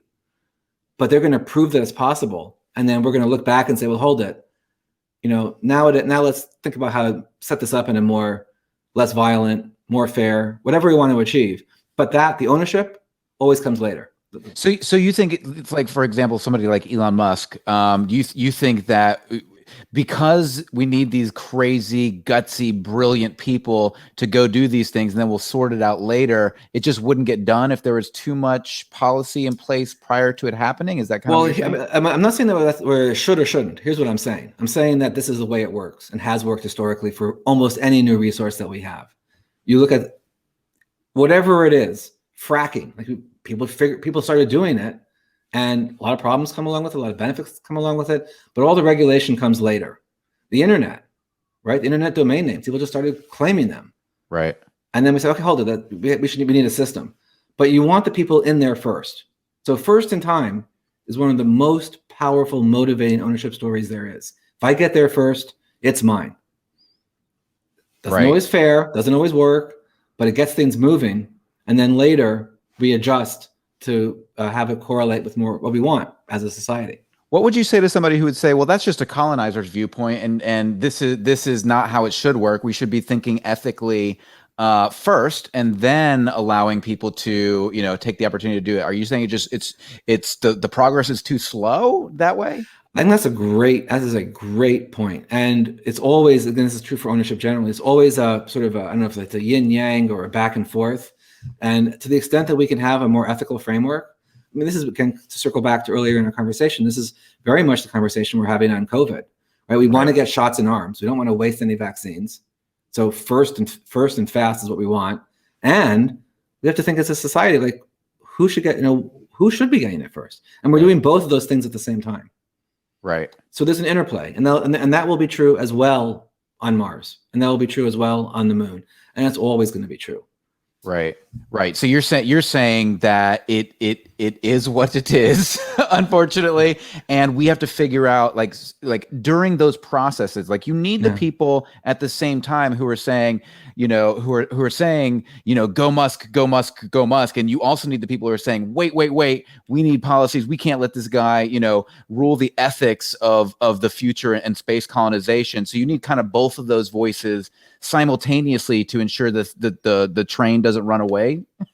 but they're going to prove that it's possible. And then we're going to look back and say, well, hold it. Now let's think about how to set this up in a less violent, more fair, whatever we want to achieve. But the ownership always comes later. So you think it's like, for example, somebody like Elon Musk, you think that because we need these crazy, gutsy, brilliant people to go do these things, and then we'll sort it out later, it just wouldn't get done if there was too much policy in place prior to it happening? Is that kind of I'm not saying that's where it should or shouldn't. Here's what I'm saying. I'm saying that this is the way it works and has worked historically for almost any new resource that we have. You look at whatever it is, fracking, like people started doing it, and a lot of problems come along with it, a lot of benefits come along with it, but all the regulation comes later. The internet, right? The internet domain names, people just started claiming them. Right. And then we said, okay, hold it, we need a system. But you want the people in there first. So first in time is one of the most powerful, motivating ownership stories there is. If I get there first, it's mine. Doesn't always fair, doesn't always work, but it gets things moving. And then later we adjust to have it correlate with more what we want as a society. What would you say to somebody who would say, well, that's just a colonizer's viewpoint, and this is not how it should work. We should be thinking ethically first, and then allowing people to, take the opportunity to do it. Are you saying it's the progress is too slow that way? I think that is a great point. And it's always, again, this is true for ownership generally, it's always a sort of I don't know if it's a yin yang or a back and forth. And to the extent that we can have a more ethical framework, I mean, this is, again, to circle back to earlier in our conversation, this is very much the conversation we're having on COVID, right? We want to get shots in arms. We don't want to waste any vaccines. So first and fast is what we want. And we have to think as a society, like who should be getting it first? And we're doing both of those things at the same time. Right. So there's an interplay, and that will be true as well on Mars, and that will be true as well on the moon. And that's always going to be true. Right. So you're saying that it is what it is, unfortunately, and we have to figure out like during those processes, like you need the people at the same time who are saying, who are saying, go Musk, go Musk, go Musk, and you also need the people who are saying, wait, we need policies. We can't let this guy, rule the ethics of the future and space colonization. So you need kind of both of those voices simultaneously to ensure that the train doesn't run away.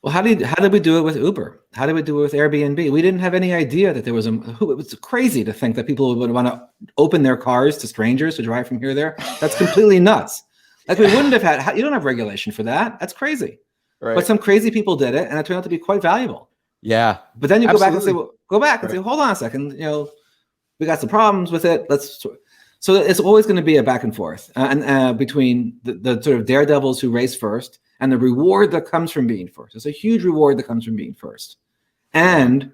Well, how did we do it with Uber? How did we do it with Airbnb? We didn't have any idea that there was it was crazy to think that people would want to open their cars to strangers to drive from here to there. That's completely nuts. Like we wouldn't have had, you don't have regulation for that. That's crazy. Right. But some crazy people did it, and it turned out to be quite valuable. Yeah. But then you go back and say, hold on a second, we got some problems with it. So it's always going to be a back and forth between the sort of daredevils who race first and the reward that comes from being first. It's a huge reward that comes from being first. And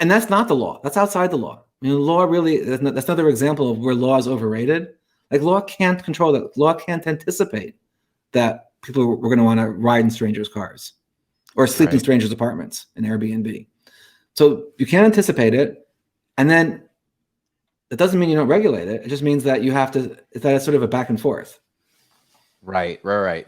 that's not the law. That's outside the law. I mean, law really, that's another example of where law is overrated. Like law can't control that. Law can't anticipate that people were going to want to ride in strangers' cars or sleep in strangers' apartments in Airbnb. So you can't anticipate it. And then that doesn't mean you don't regulate it. It just means that it's sort of a back and forth. Right.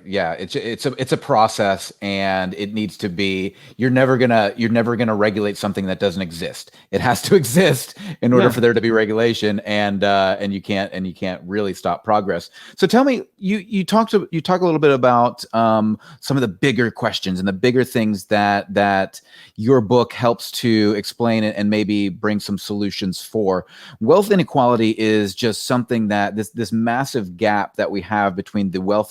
Yeah, it's a process, and it needs to be. You're never gonna regulate something that doesn't exist. It has to exist in order for there to be regulation, and you can't really stop progress. So tell me, you talk a little bit about some of the bigger questions and the bigger things that your book helps to explain and maybe bring some solutions for. Wealth inequality is just something that this massive gap that we have between the wealthiest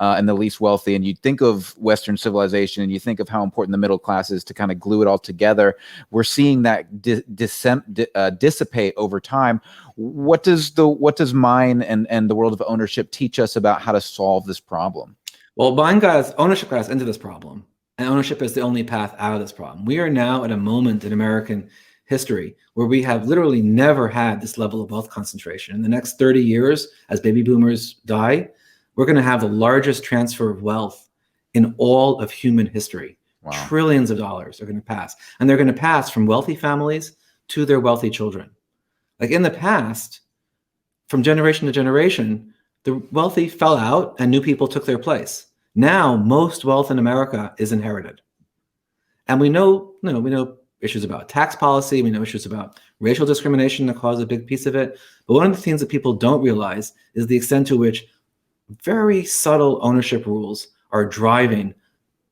and the least wealthy. And you think of Western civilization and you think of how important the middle class is to kind of glue it all together. We're seeing that dissipate over time. What does mine and the world of ownership teach us about how to solve this problem? Well, ownership got us into this problem, and ownership is the only path out of this problem. We are now at a moment in American history where we have literally never had this level of wealth concentration. In the next 30 years, as baby boomers die, we're going to have the largest transfer of wealth in all of human history. Wow. Trillions of dollars are going to pass. And they're going to pass from wealthy families to their wealthy children. Like in the past, from generation to generation, the wealthy fell out and new people took their place. Now, most wealth in America is inherited. And we know issues about tax policy. We know issues about racial discrimination that cause a big piece of it. But one of the things that people don't realize is the extent to which very subtle ownership rules are driving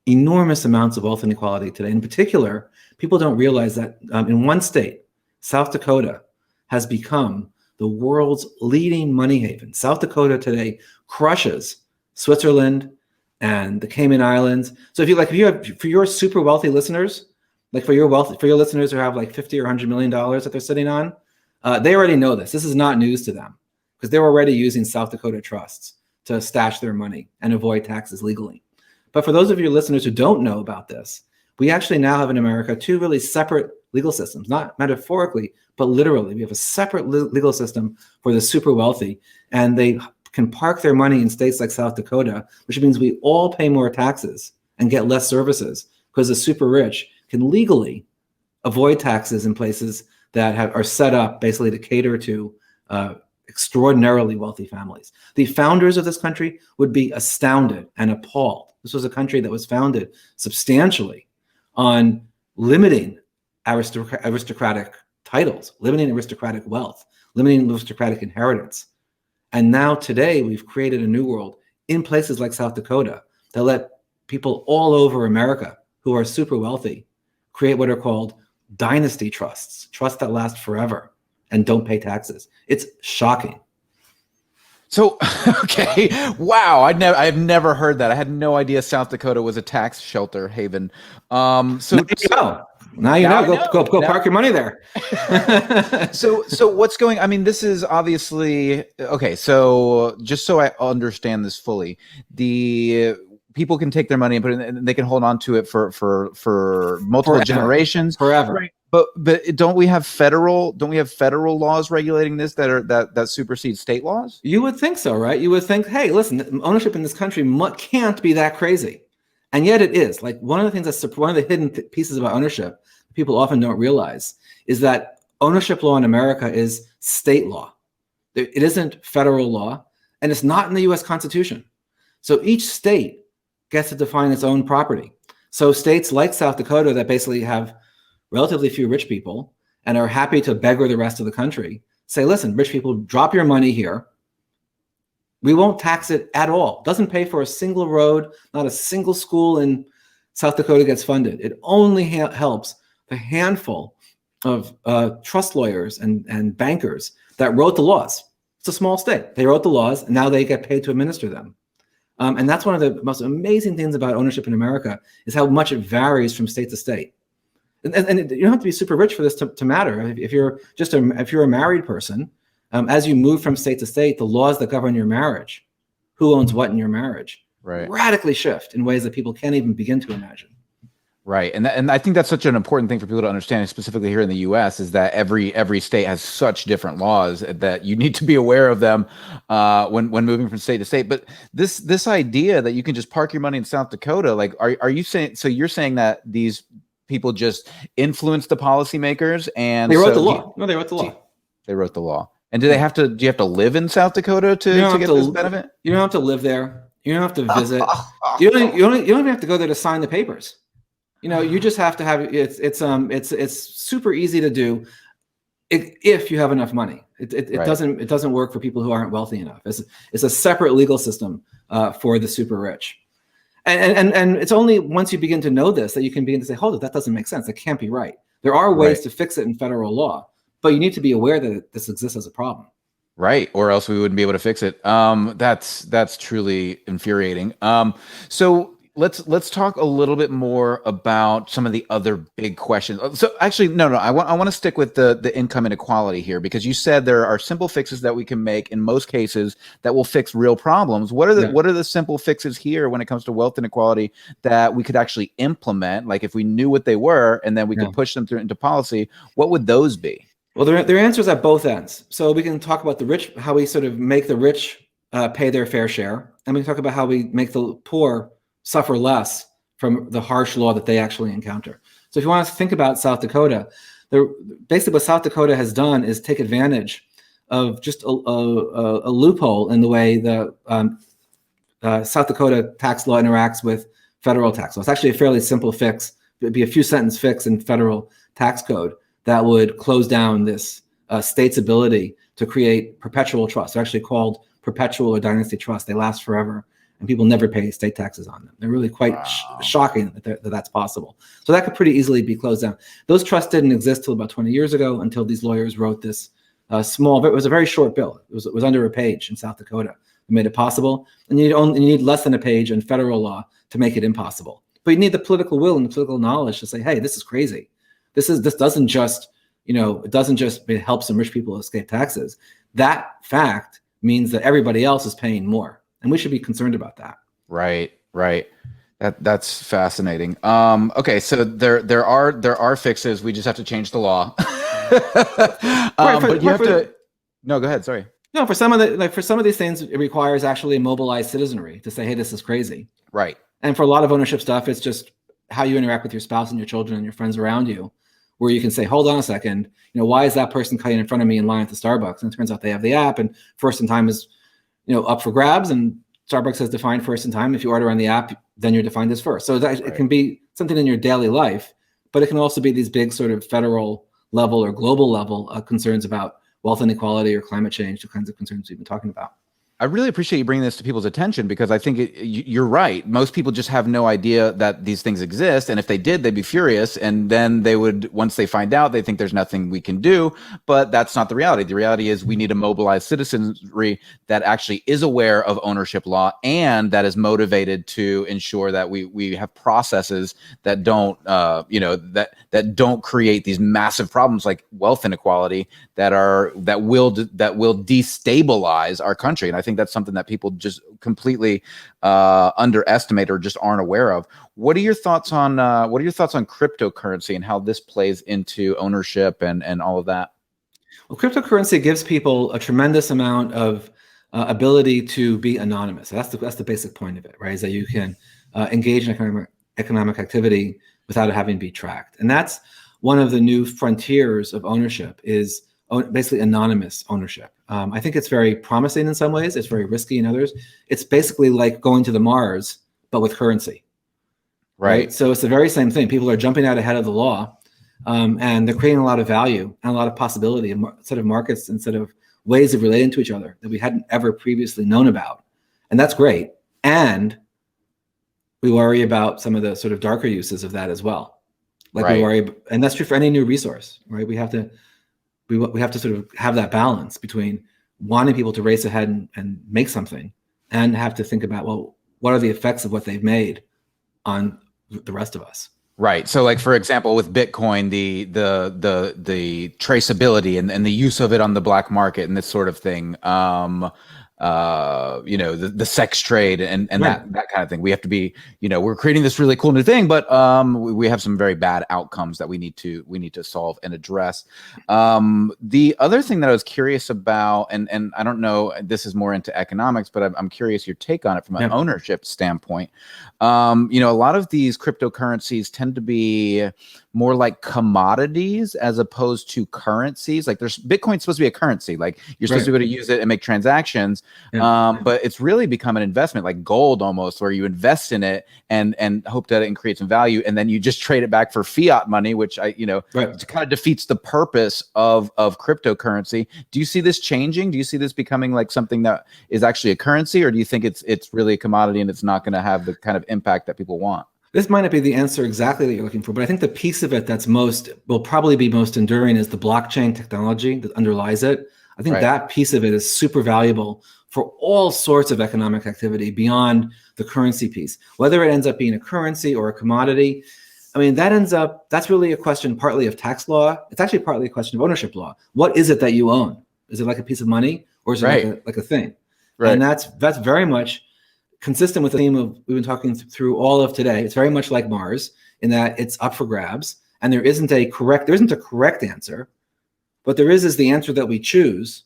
enormous amounts of wealth inequality today. In particular, people don't realize that in one state, South Dakota, has become the world's leading money haven. South Dakota today crushes Switzerland and the Cayman Islands. So if you have, for your super wealthy listeners, like for your listeners who have like 50 or $100 million that they're sitting on, they already know this. This is not news to them because they're already using South Dakota trusts to stash their money and avoid taxes legally. But for those of your listeners who don't know about this, we actually now have in America two really separate legal systems, not metaphorically, but literally. We have a separate legal system for the super wealthy, and they can park their money in states like South Dakota, which means we all pay more taxes and get less services because the super rich can legally avoid taxes in places that are set up basically to cater to extraordinarily wealthy families. The founders of this country would be astounded and appalled. This was a country that was founded substantially on limiting aristocratic titles, limiting aristocratic wealth, limiting aristocratic inheritance. And now today we've created a new world in places like South Dakota that let people all over America who are super wealthy create what are called dynasty trusts, trusts that last forever and don't pay taxes. It's shocking. So, okay, wow! I've never heard that. I had no idea South Dakota was a tax shelter haven. Now you know. Go park your money there. So what's going? I mean, this is obviously okay. So just so I understand this fully, the people can take their money and put it in, and they can hold on to it for multiple generations forever. Right. But don't we have federal laws regulating this that supersede state laws? You would think so, right? You would think, hey, listen, ownership in this country can't be that crazy, and yet it is. Like one of the things one of the hidden pieces about ownership people often don't realize is that ownership law in America is state law. It isn't federal law, and it's not in the U.S. Constitution. So each state gets to define its own property. So states like South Dakota that basically have relatively few rich people and are happy to beggar the rest of the country say, listen, rich people, drop your money here. We won't tax it at all. Doesn't pay for a single road, not a single school in South Dakota gets funded. It only helps the handful of trust lawyers and bankers that wrote the laws. It's a small state. They wrote the laws, and now they get paid to administer them. And that's one of the most amazing things about ownership in America is how much it varies from state to state. And you don't have to be super rich for this to matter. If you're a married person, as you move from state to state, the laws that govern your marriage, who owns what in your marriage, radically shift in ways that people can't even begin to imagine. Right, and I think that's such an important thing for people to understand, specifically here in the U.S., is that every state has such different laws that you need to be aware of them when moving from state to state. But this idea that you can just park your money in South Dakota, like, are you saying? So you're saying that these people just influence the policymakers and they wrote the law? No, they wrote the law. They wrote the law. And do you have to live in South Dakota to get this benefit? You don't have to live there. You don't have to visit. You don't even have to go there to sign the papers. You just have to have it's super easy to do if you have enough money. It doesn't work for people who aren't wealthy enough. It's a separate legal system for the super rich. And it's only once you begin to know this that you can begin to say, hold it, that doesn't make sense. That can't be right. There are ways to fix it in federal law, but you need to be aware that this exists as a problem. Right. Or else we wouldn't be able to fix it. That's truly infuriating. So let's talk a little bit more about some of the other big questions. So actually, no, I want to stick with the income inequality here, because you said there are simple fixes that we can make in most cases that will fix real problems. What are the simple fixes here when it comes to wealth inequality that we could actually implement? Like if we knew what they were and then we could push them through into policy, what would those be? Well, there are answers at both ends. So we can talk about the rich, how we sort of make the rich pay their fair share, and we can talk about how we make the poor suffer less from the harsh law that they actually encounter. So if you want to think about South Dakota, basically what South Dakota has done is take advantage of just a loophole in the way the South Dakota tax law interacts with federal tax law. It's actually a fairly simple fix. It'd be a few sentence fix in federal tax code that would close down this state's ability to create perpetual trusts. They're actually called perpetual or dynasty trusts. They last forever, and people never pay state taxes on them. They're really quite shocking that that's possible. So that could pretty easily be closed down. Those trusts didn't exist till about 20 years ago, until these lawyers wrote this small, but it was a very short bill. It was under a page in South Dakota that made it possible. And you need less than a page in federal law to make it impossible. But you need the political will and the political knowledge to say, hey, this is crazy. This doesn't just, it doesn't just help some rich people escape taxes. That fact means that everybody else is paying more, and we should be concerned about that. Right. That's fascinating. Okay, so there are fixes. We just have to change the law. But you have to. No, go ahead. Sorry. No, for some of these things, it requires actually mobilized citizenry to say, hey, this is crazy. Right. And for a lot of ownership stuff, it's just how you interact with your spouse and your children and your friends around you, where you can say, hold on a second, why is that person cutting in front of me in line at the Starbucks? And it turns out they have the app, and first in time is, up for grabs, and Starbucks has defined first in time. If you order on the app, then you're defined as first. So it can be something in your daily life, but it can also be these big sort of federal level or global level concerns about wealth inequality or climate change, the kinds of concerns we've been talking about. I really appreciate you bringing this to people's attention, because I think you're right. Most people just have no idea that these things exist. And if they did, they'd be furious. And then they would, once they find out, they think there's nothing we can do. But that's not the reality. The reality is we need to mobilize citizenry that actually is aware of ownership law and that is motivated to ensure that we have processes that don't, that don't create these massive problems like wealth inequality that will destabilize our country. And I think that's something that people just completely underestimate or just aren't aware of. What are your thoughts on cryptocurrency and how this plays into ownership and all of that? Well, cryptocurrency gives people a tremendous amount of ability to be anonymous. That's the basic point of it, right? Is that you can engage in economic activity without having to be tracked. And that's one of the new frontiers of ownership, is basically anonymous ownership. I think it's very promising in some ways. It's very risky in others. It's basically like going to the Mars, but with currency. Right. So it's the very same thing. People are jumping out ahead of the law, and they're creating a lot of value and a lot of possibility, a set of markets instead of ways of relating to each other that we hadn't ever previously known about. And that's great. And we worry about some of the sort of darker uses of that as well. We worry, and that's true for any new resource, right? We have to sort of have that balance between wanting people to race ahead and make something, and have to think about, well, what are the effects of what they've made on the rest of us? Right. So like, for example, with Bitcoin, the traceability and the use of it on the black market and this sort of thing, the sex trade and right. that kind of thing. We have to be, we're creating this really cool new thing, but we have some very bad outcomes that we need to solve and address. The other thing that I was curious about, and I don't know, this is more into economics, but I'm curious your take on it from an ownership standpoint. A lot of these cryptocurrencies tend to be more like commodities as opposed to currencies. Like Bitcoin's supposed to be a currency. Like you're supposed to be able to use it and make transactions. But it's really become an investment, like gold almost, where you invest in it and hope that it creates some value. And then you just trade it back for fiat money, which it kind of defeats the purpose of cryptocurrency. Do you see this changing? Do you see this becoming like something that is actually a currency, or do you think it's really a commodity and it's not going to have the kind of impact that people want? This might not be the answer exactly that you're looking for, but I think the piece of it that's will probably be most enduring is the blockchain technology that underlies it. I think that piece of it is super valuable for all sorts of economic activity beyond the currency piece. Whether it ends up being a currency or a commodity, I mean, that's really a question partly of tax law. It's actually partly a question of ownership law. What is it that you own? Is it like a piece of money, or is it like a thing? Right. And that's very much consistent with the theme of we've been talking through all of today. It's very much like Mars in that it's up for grabs, and there isn't a correct answer, but there is the answer that we choose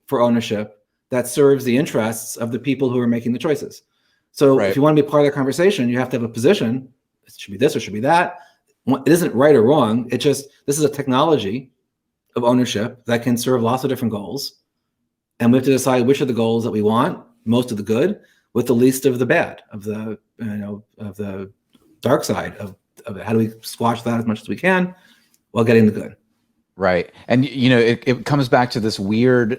for ownership that serves the interests of the people who are making the choices. So if you want to be part of the conversation, you have to have a position. It should be this or should be that. It isn't right or wrong. It just, this is a technology of ownership that can serve lots of different goals. And we have to decide which of the goals that we want, most of the good, with the least of the bad, of the, of the dark side of it. How do we squash that as much as we can while getting the good? Right. And, it comes back to this weird,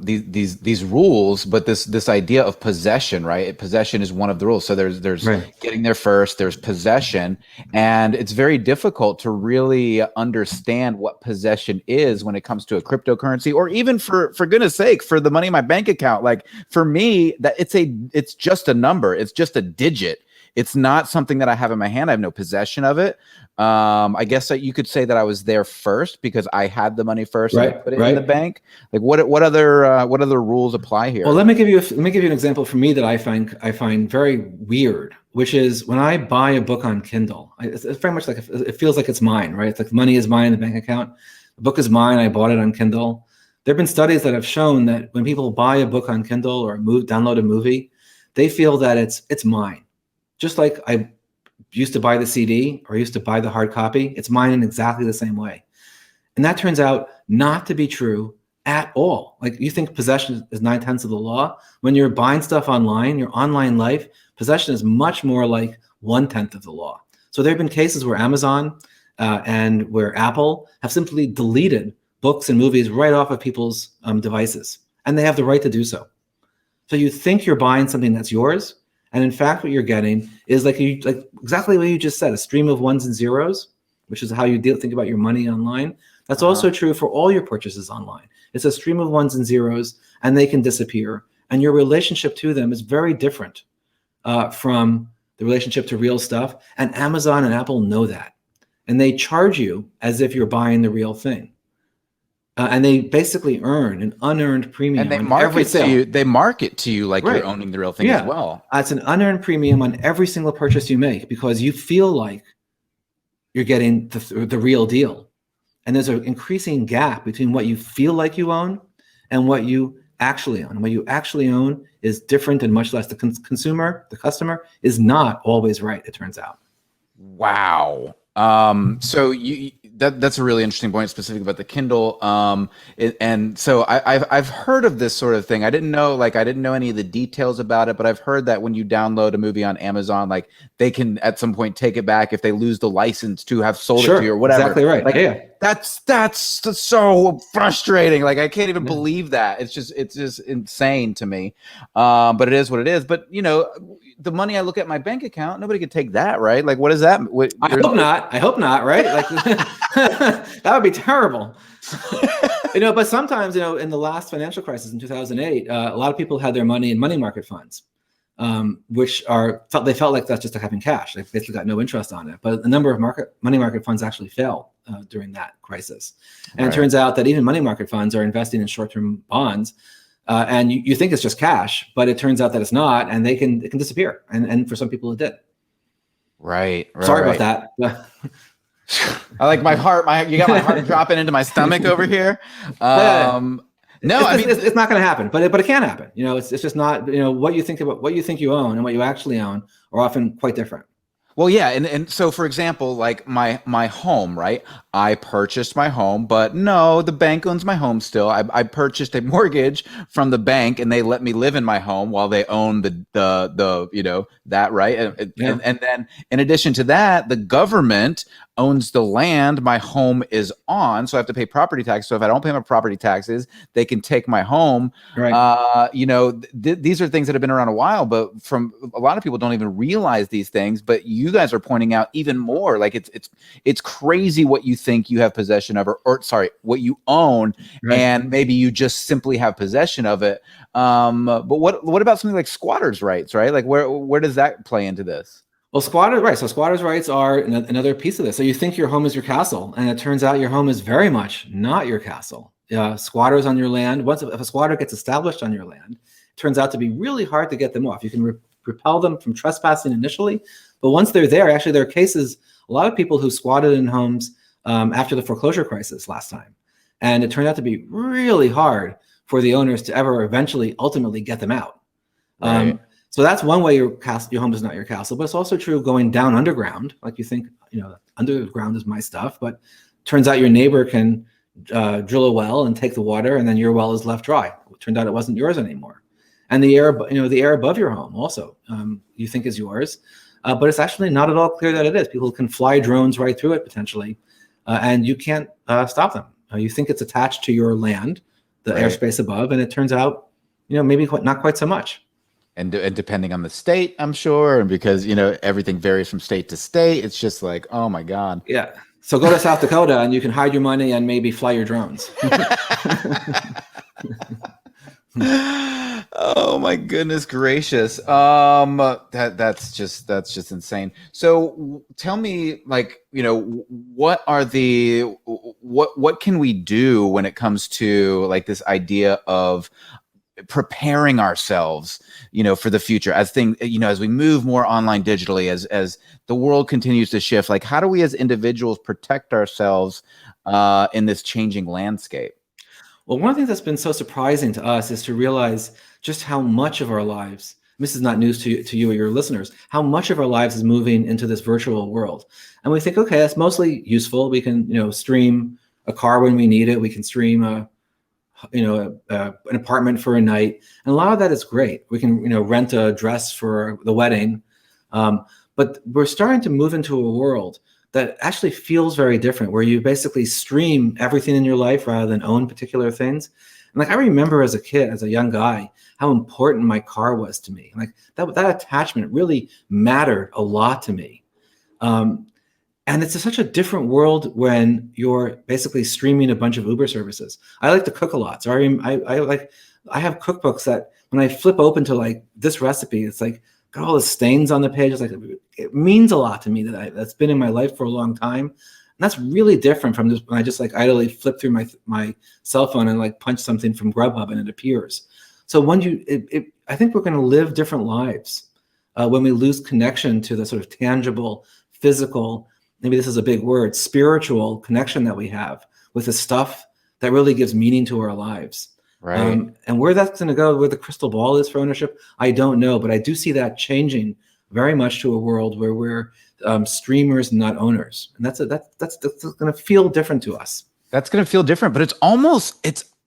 these rules, but this idea of possession, right? Possession is one of the rules. So there's getting there first, there's possession, and it's very difficult to really understand what possession is when it comes to a cryptocurrency, or even for goodness sake, for the money in my bank account. Like for me, that it's just a number. It's just a digit. It's not something that I have in my hand. I have no possession of it. I guess that you could say that I was there first because I had the money first and I put it in the bank. Like what other rules apply here? Well, let me give you an example for me that I find very weird, which is when I buy a book on Kindle. It's very much like it feels like it's mine, right? It's like money is mine in the bank account. The book is mine. I bought it on Kindle. There have been studies that have shown that when people buy a book on Kindle or download a movie, they feel that it's mine. Just like I used to buy the CD or used to buy the hard copy, it's mine in exactly the same way. And that turns out not to be true at all. Like you think possession is 9/10 of the law. When you're buying stuff online, your online life, possession is much more like 1/10 of the law. So there have been cases where Amazon and where Apple have simply deleted books and movies right off of people's devices. And they have the right to do so. So you think you're buying something that's yours, and in fact, what you're getting is like exactly what you just said, a stream of ones and zeros, which is how you think about your money online. That's also true for all your purchases online. It's a stream of ones and zeros, and they can disappear. And your relationship to them is very different from the relationship to real stuff. And Amazon and Apple know that. And they charge you as if you're buying the real thing. And they basically earn an unearned premium. And they market to you like you're owning the real thing as well. It's an unearned premium on every single purchase you make because you feel like you're getting the real deal. And there's an increasing gap between what you feel like you own and what you actually own. And what you actually own is different and much less. The the customer is not always right, it turns out. Wow. So that's a really interesting point, specific about the Kindle. And so I've heard of this sort of thing. I didn't know any of the details about it, but I've heard that when you download a movie on Amazon, like they can at some point take it back if they lose the license to have sold it to you or whatever. Exactly right. Like, that's so frustrating. Like I can't even believe that. It's just insane to me. But it is what it is. But the money I look at my bank account, nobody could take that, right? Like, what is that? I hope not, right? Like that would be terrible. But sometimes, in the last financial crisis in 2008, a lot of people had their money in money market funds, which they felt like that's just like having cash. They basically got no interest on it. But a number of money market funds actually fell during that crisis. And It turns out that even money market funds are investing in short-term bonds. And you think it's just cash, but it turns out that it's not, and it can disappear. And for some people, it did. Right. Sorry about that. I like my heart. You got my heart dropping into my stomach over here. No, it's not going to happen, but it can happen. It's just not. What you think you own and what you actually own are often quite different. Well, yeah, and so for example, like my home, right? I purchased my home, but no, the bank owns my home still. I purchased a mortgage from the bank, and they let me live in my home while they own the that, right? And then in addition to that, the government owns the land my home is on, so I have to pay property tax. So if I don't pay my property taxes, they can take my home. Right. These are things that have been around a while, but from a lot of people don't even realize these things. But you guys are pointing out even more. Like it's crazy what you think think you have possession of, or sorry, what you own, Right. and maybe you just simply have possession of it. But what about something like squatters' rights, right? Like where does that play into this? Well, squatters' rights are another piece of this. So you think your home is your castle, and it turns out your home is very much not your castle. Squatters on your land. If a squatter gets established on your land, it turns out to be really hard to get them off. You can repel them from trespassing initially, but once they're there, actually there are cases, a lot of people who squatted in homes after the foreclosure crisis last time, and it turned out to be really hard for the owners to ever ultimately get them out. Right. So that's one way your home is not your castle, but it's also true going down underground. Like you think, underground is my stuff, but turns out your neighbor can drill a well and take the water, and then your well is left dry. It turned out it wasn't yours anymore. And the air above your home also you think is yours, but it's actually not at all clear that it is. People can fly drones right through it potentially, and you can't stop them. You think it's attached to your land, the Right. airspace above, and it turns out, maybe not quite so much. And depending on the state, I'm sure, and because everything varies from state to state, it's just like, oh my God. Yeah. So go to South Dakota and you can hide your money and maybe fly your drones. Oh my goodness gracious. That's just insane. So tell me, like, what can we do when it comes to like this idea of preparing ourselves, for the future as as we move more online digitally, as the world continues to shift? Like, how do we as individuals protect ourselves in this changing landscape? Well, one of the things that's been so surprising to us is to realize just how much of our lives, this is not news to you or your listeners, how much of our lives is moving into this virtual world. And we think, okay, that's mostly useful. We can, stream a car when we need it. We can stream an apartment for a night, and a lot of that is great. We can rent a dress for the wedding, but we're starting to move into a world that actually feels very different, where you basically stream everything in your life rather than own particular things. And like, I remember as a kid, as a young guy, how important my car was to me. Like that attachment really mattered a lot to me. And it's such a different world when you're basically streaming a bunch of Uber services. I like to cook a lot. So I have cookbooks that when I flip open to like this recipe, it's like got all the stains on the page. It's like, it means a lot to me that's been in my life for a long time. And that's really different from just when I just like idly flip through my cell phone and like punch something from Grubhub and it appears. So I think we're going to live different lives when we lose connection to the sort of tangible, physical, maybe this is a big word, spiritual connection that we have with the stuff that really gives meaning to our lives. Right. And where that's going to go, where the crystal ball is for ownership, I don't know, but I do see that changing very much to a world where we're streamers, not owners. And that's going to feel different to us. That's going to feel different, but it's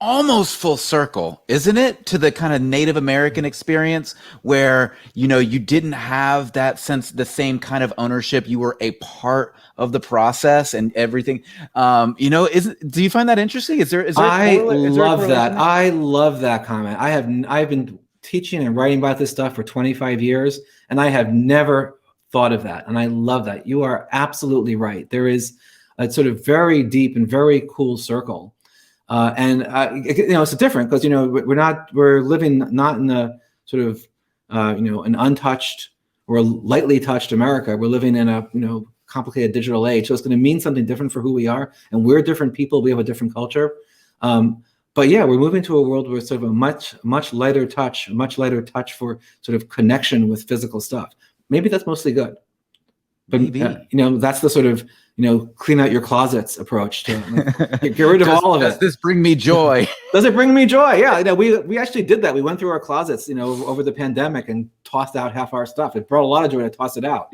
almost full circle, isn't it, to the kind of Native American experience where, you didn't have that sense, the same kind of ownership. You were a part of the process and everything. Do you find that interesting? Is there I love that. I love that comment. I've been teaching and writing about this stuff for 25 years, and I have never thought of that. And I love that. You are absolutely right. There is a sort of very deep and very cool circle. It's different because, we're living not in a sort of, an untouched or lightly touched America. We're living in a, complicated digital age. So it's going to mean something different for who we are. And we're different people. We have a different culture. But yeah, we're moving to a world where it's sort of a much lighter touch for sort of connection with physical stuff. Maybe that's mostly good. But, that's the sort of, clean out your closets approach to get rid of all of it. Does this bring me joy? Does it bring me joy? Yeah, we actually did that. We went through our closets, over the pandemic and tossed out half our stuff. It brought a lot of joy to toss it out.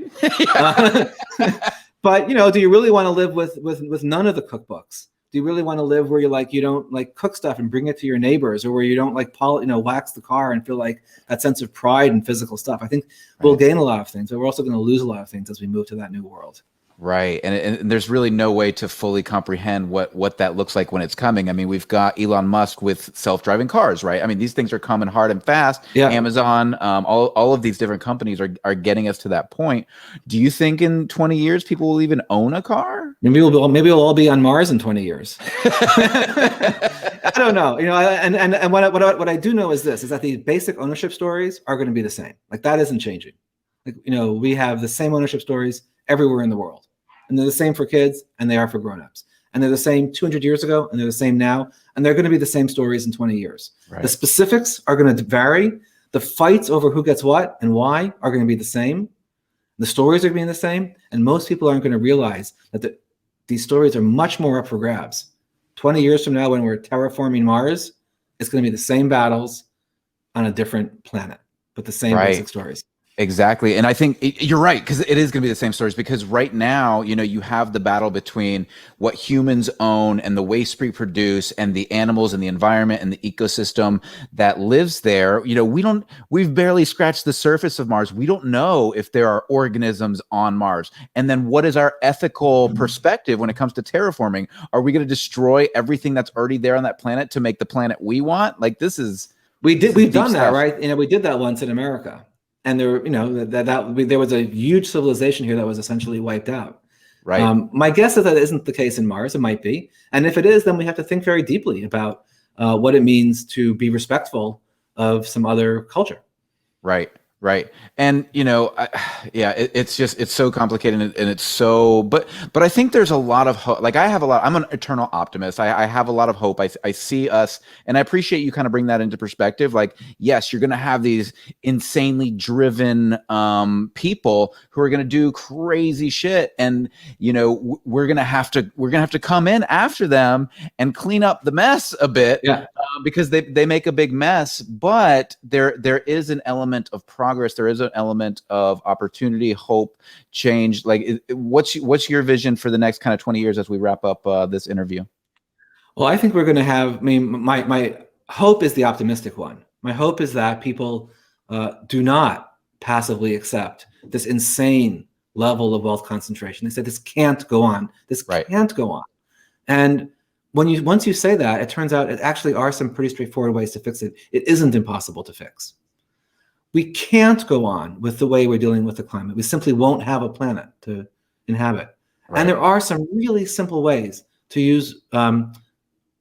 But do you really want to live with none of the cookbooks? Do you really want to live where you don't like cook stuff and bring it to your neighbors, or where you don't like wax the car and feel like that sense of pride and physical stuff? I think we'll gain a lot of things, but we're also going to lose a lot of things as we move to that new world. Right. And there's really no way to fully comprehend what that looks like when it's coming. I mean, we've got Elon Musk with self-driving cars, right? I mean, these things are coming hard and fast. Yeah. Amazon, all of these different companies are getting us to that point. Do you think in 20 years people will even own a car? Maybe we'll all be on Mars in 20 years. I don't know. And what I do know is this: is that the basic ownership stories are going to be the same. Like, that isn't changing. Like, we have the same ownership stories everywhere in the world. And they're the same for kids, and they are for grown-ups. And they're the same 200 years ago, and they're the same now, and they're going to be the same stories in 20 years. Right. The specifics are going to vary. The fights over who gets what and why are going to be the same. The stories are going to be the same, and most people aren't going to realize that these stories are much more up for grabs. 20 years from now, when we're terraforming Mars, it's going to be the same battles on a different planet, but the same basic stories. Exactly. And I think you're right, because it is going to be the same stories, because right now, you have the battle between what humans own and the waste we produce and the animals and the environment and the ecosystem that lives there. We've barely scratched the surface of Mars. We don't know if there are organisms on Mars. And then what is our ethical perspective when it comes to terraforming? Are we going to destroy everything that's already there on that planet to make the planet we want? Like, we've done that, right? We did that once in America. And there was a huge civilization here that was essentially wiped out. Right. My guess is that isn't the case in Mars. It might be, and if it is, then we have to think very deeply about what it means to be respectful of some other culture. Right. Right. And, it's so complicated, and it's so, but I think there's a lot of hope. Like, I'm an eternal optimist. I have a lot of hope. I see us, and I appreciate you kind of bring that into perspective. Like, yes, you're going to have these insanely driven people who are going to do crazy shit. And, we're going to have to come in after them and clean up the mess a bit. Yeah. Because they make a big mess, but there is an element of progress. There is an element of opportunity, hope, change. Like, what's your vision for the next kind of 20 years as we wrap up this interview? Well, I think we're going to have. I mean, my hope is the optimistic one. My hope is that people do not passively accept this insane level of wealth concentration. They said this can't go on. This can't go on, and once you say that, it turns out it actually are some pretty straightforward ways to fix it. It isn't impossible to fix. We can't go on with the way we're dealing with the climate. We simply won't have a planet to inhabit. Right. And there are some really simple ways to use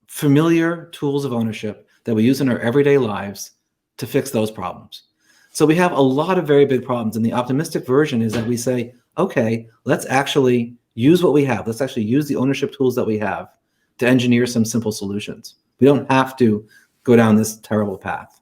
familiar tools of ownership that we use in our everyday lives to fix those problems. So we have a lot of very big problems. And the optimistic version is that we say, okay, let's actually use what we have. Let's actually use the ownership tools that we have to engineer some simple solutions. We don't have to go down this terrible path.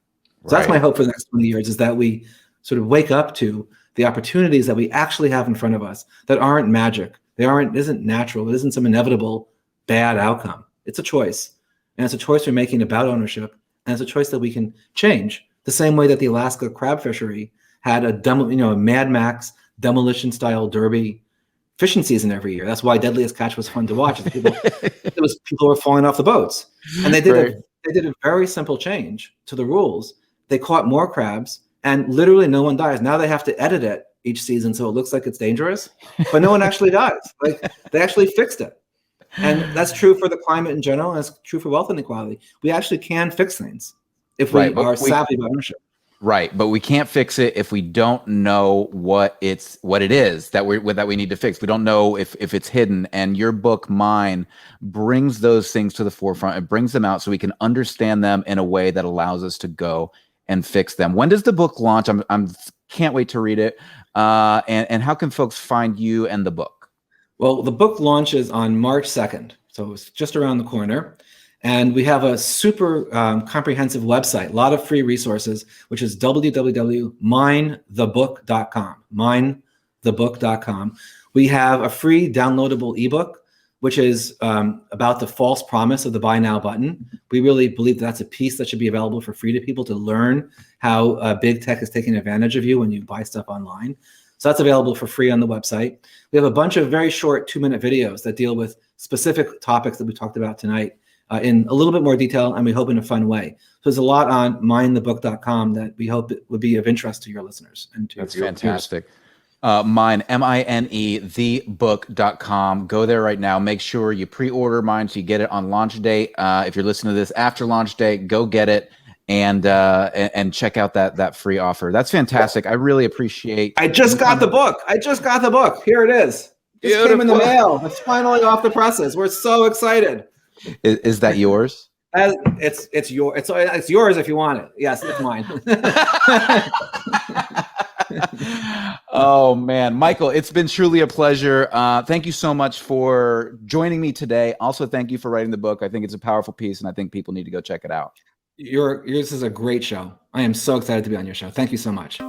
So that's my hope for the next 20 years, is that we sort of wake up to the opportunities that we actually have in front of us that aren't magic. Isn't natural. It isn't some inevitable bad outcome. It's a choice. And it's a choice we're making about ownership. And it's a choice that we can change, the same way that the Alaska crab fishery had a Mad Max demolition style derby fishing season every year. That's why Deadliest Catch was fun to watch. People were falling off the boats, and they did a very simple change to the rules. They caught more crabs, and literally no one dies. Now they have to edit it each season so it looks like it's dangerous, but no one actually dies. Like, they actually fixed it, and that's true for the climate in general, and it's true for wealth inequality. We actually can fix things if we are savvy about ownership. Right, but we can't fix it if we don't know what it is that we need to fix. We don't know if it's hidden. And your book, Mine, brings those things to the forefront. It brings them out so we can understand them in a way that allows us to go and fix them. When does the book launch? I'm can't wait to read it. And how can folks find you and the book? Well, the book launches on March 2nd, so it's just around the corner. And we have a super comprehensive website, a lot of free resources, which is www.minethebook.com, minethebook.com. We have a free downloadable ebook, which is about the false promise of the buy now button. We really believe that's a piece that should be available for free to people to learn how big tech is taking advantage of you when you buy stuff online. So that's available for free on the website. We have a bunch of very short 2-minute videos that deal with specific topics that we talked about tonight, in a little bit more detail, and we hope in a fun way. So there's a lot on minethebook.com that we hope it would be of interest to your listeners. And to That's fantastic. Mine, MINE, thebook.com. Go there right now. Make sure you pre-order mine so you get it on launch date. If you're listening to this after launch date, go get it and check out that free offer. That's fantastic. I really appreciate. I just got the book. Here it is. Just came in the mail. It's finally off the presses. We're so excited. Is that yours? It's yours if you want it. Yes, it's mine. Oh man, Michael, it's been truly a pleasure. Thank you so much for joining me today. Also, thank you for writing the book. I think it's a powerful piece, and I think people need to go check it out. Yours is a great show. I am so excited to be on your show. Thank you so much.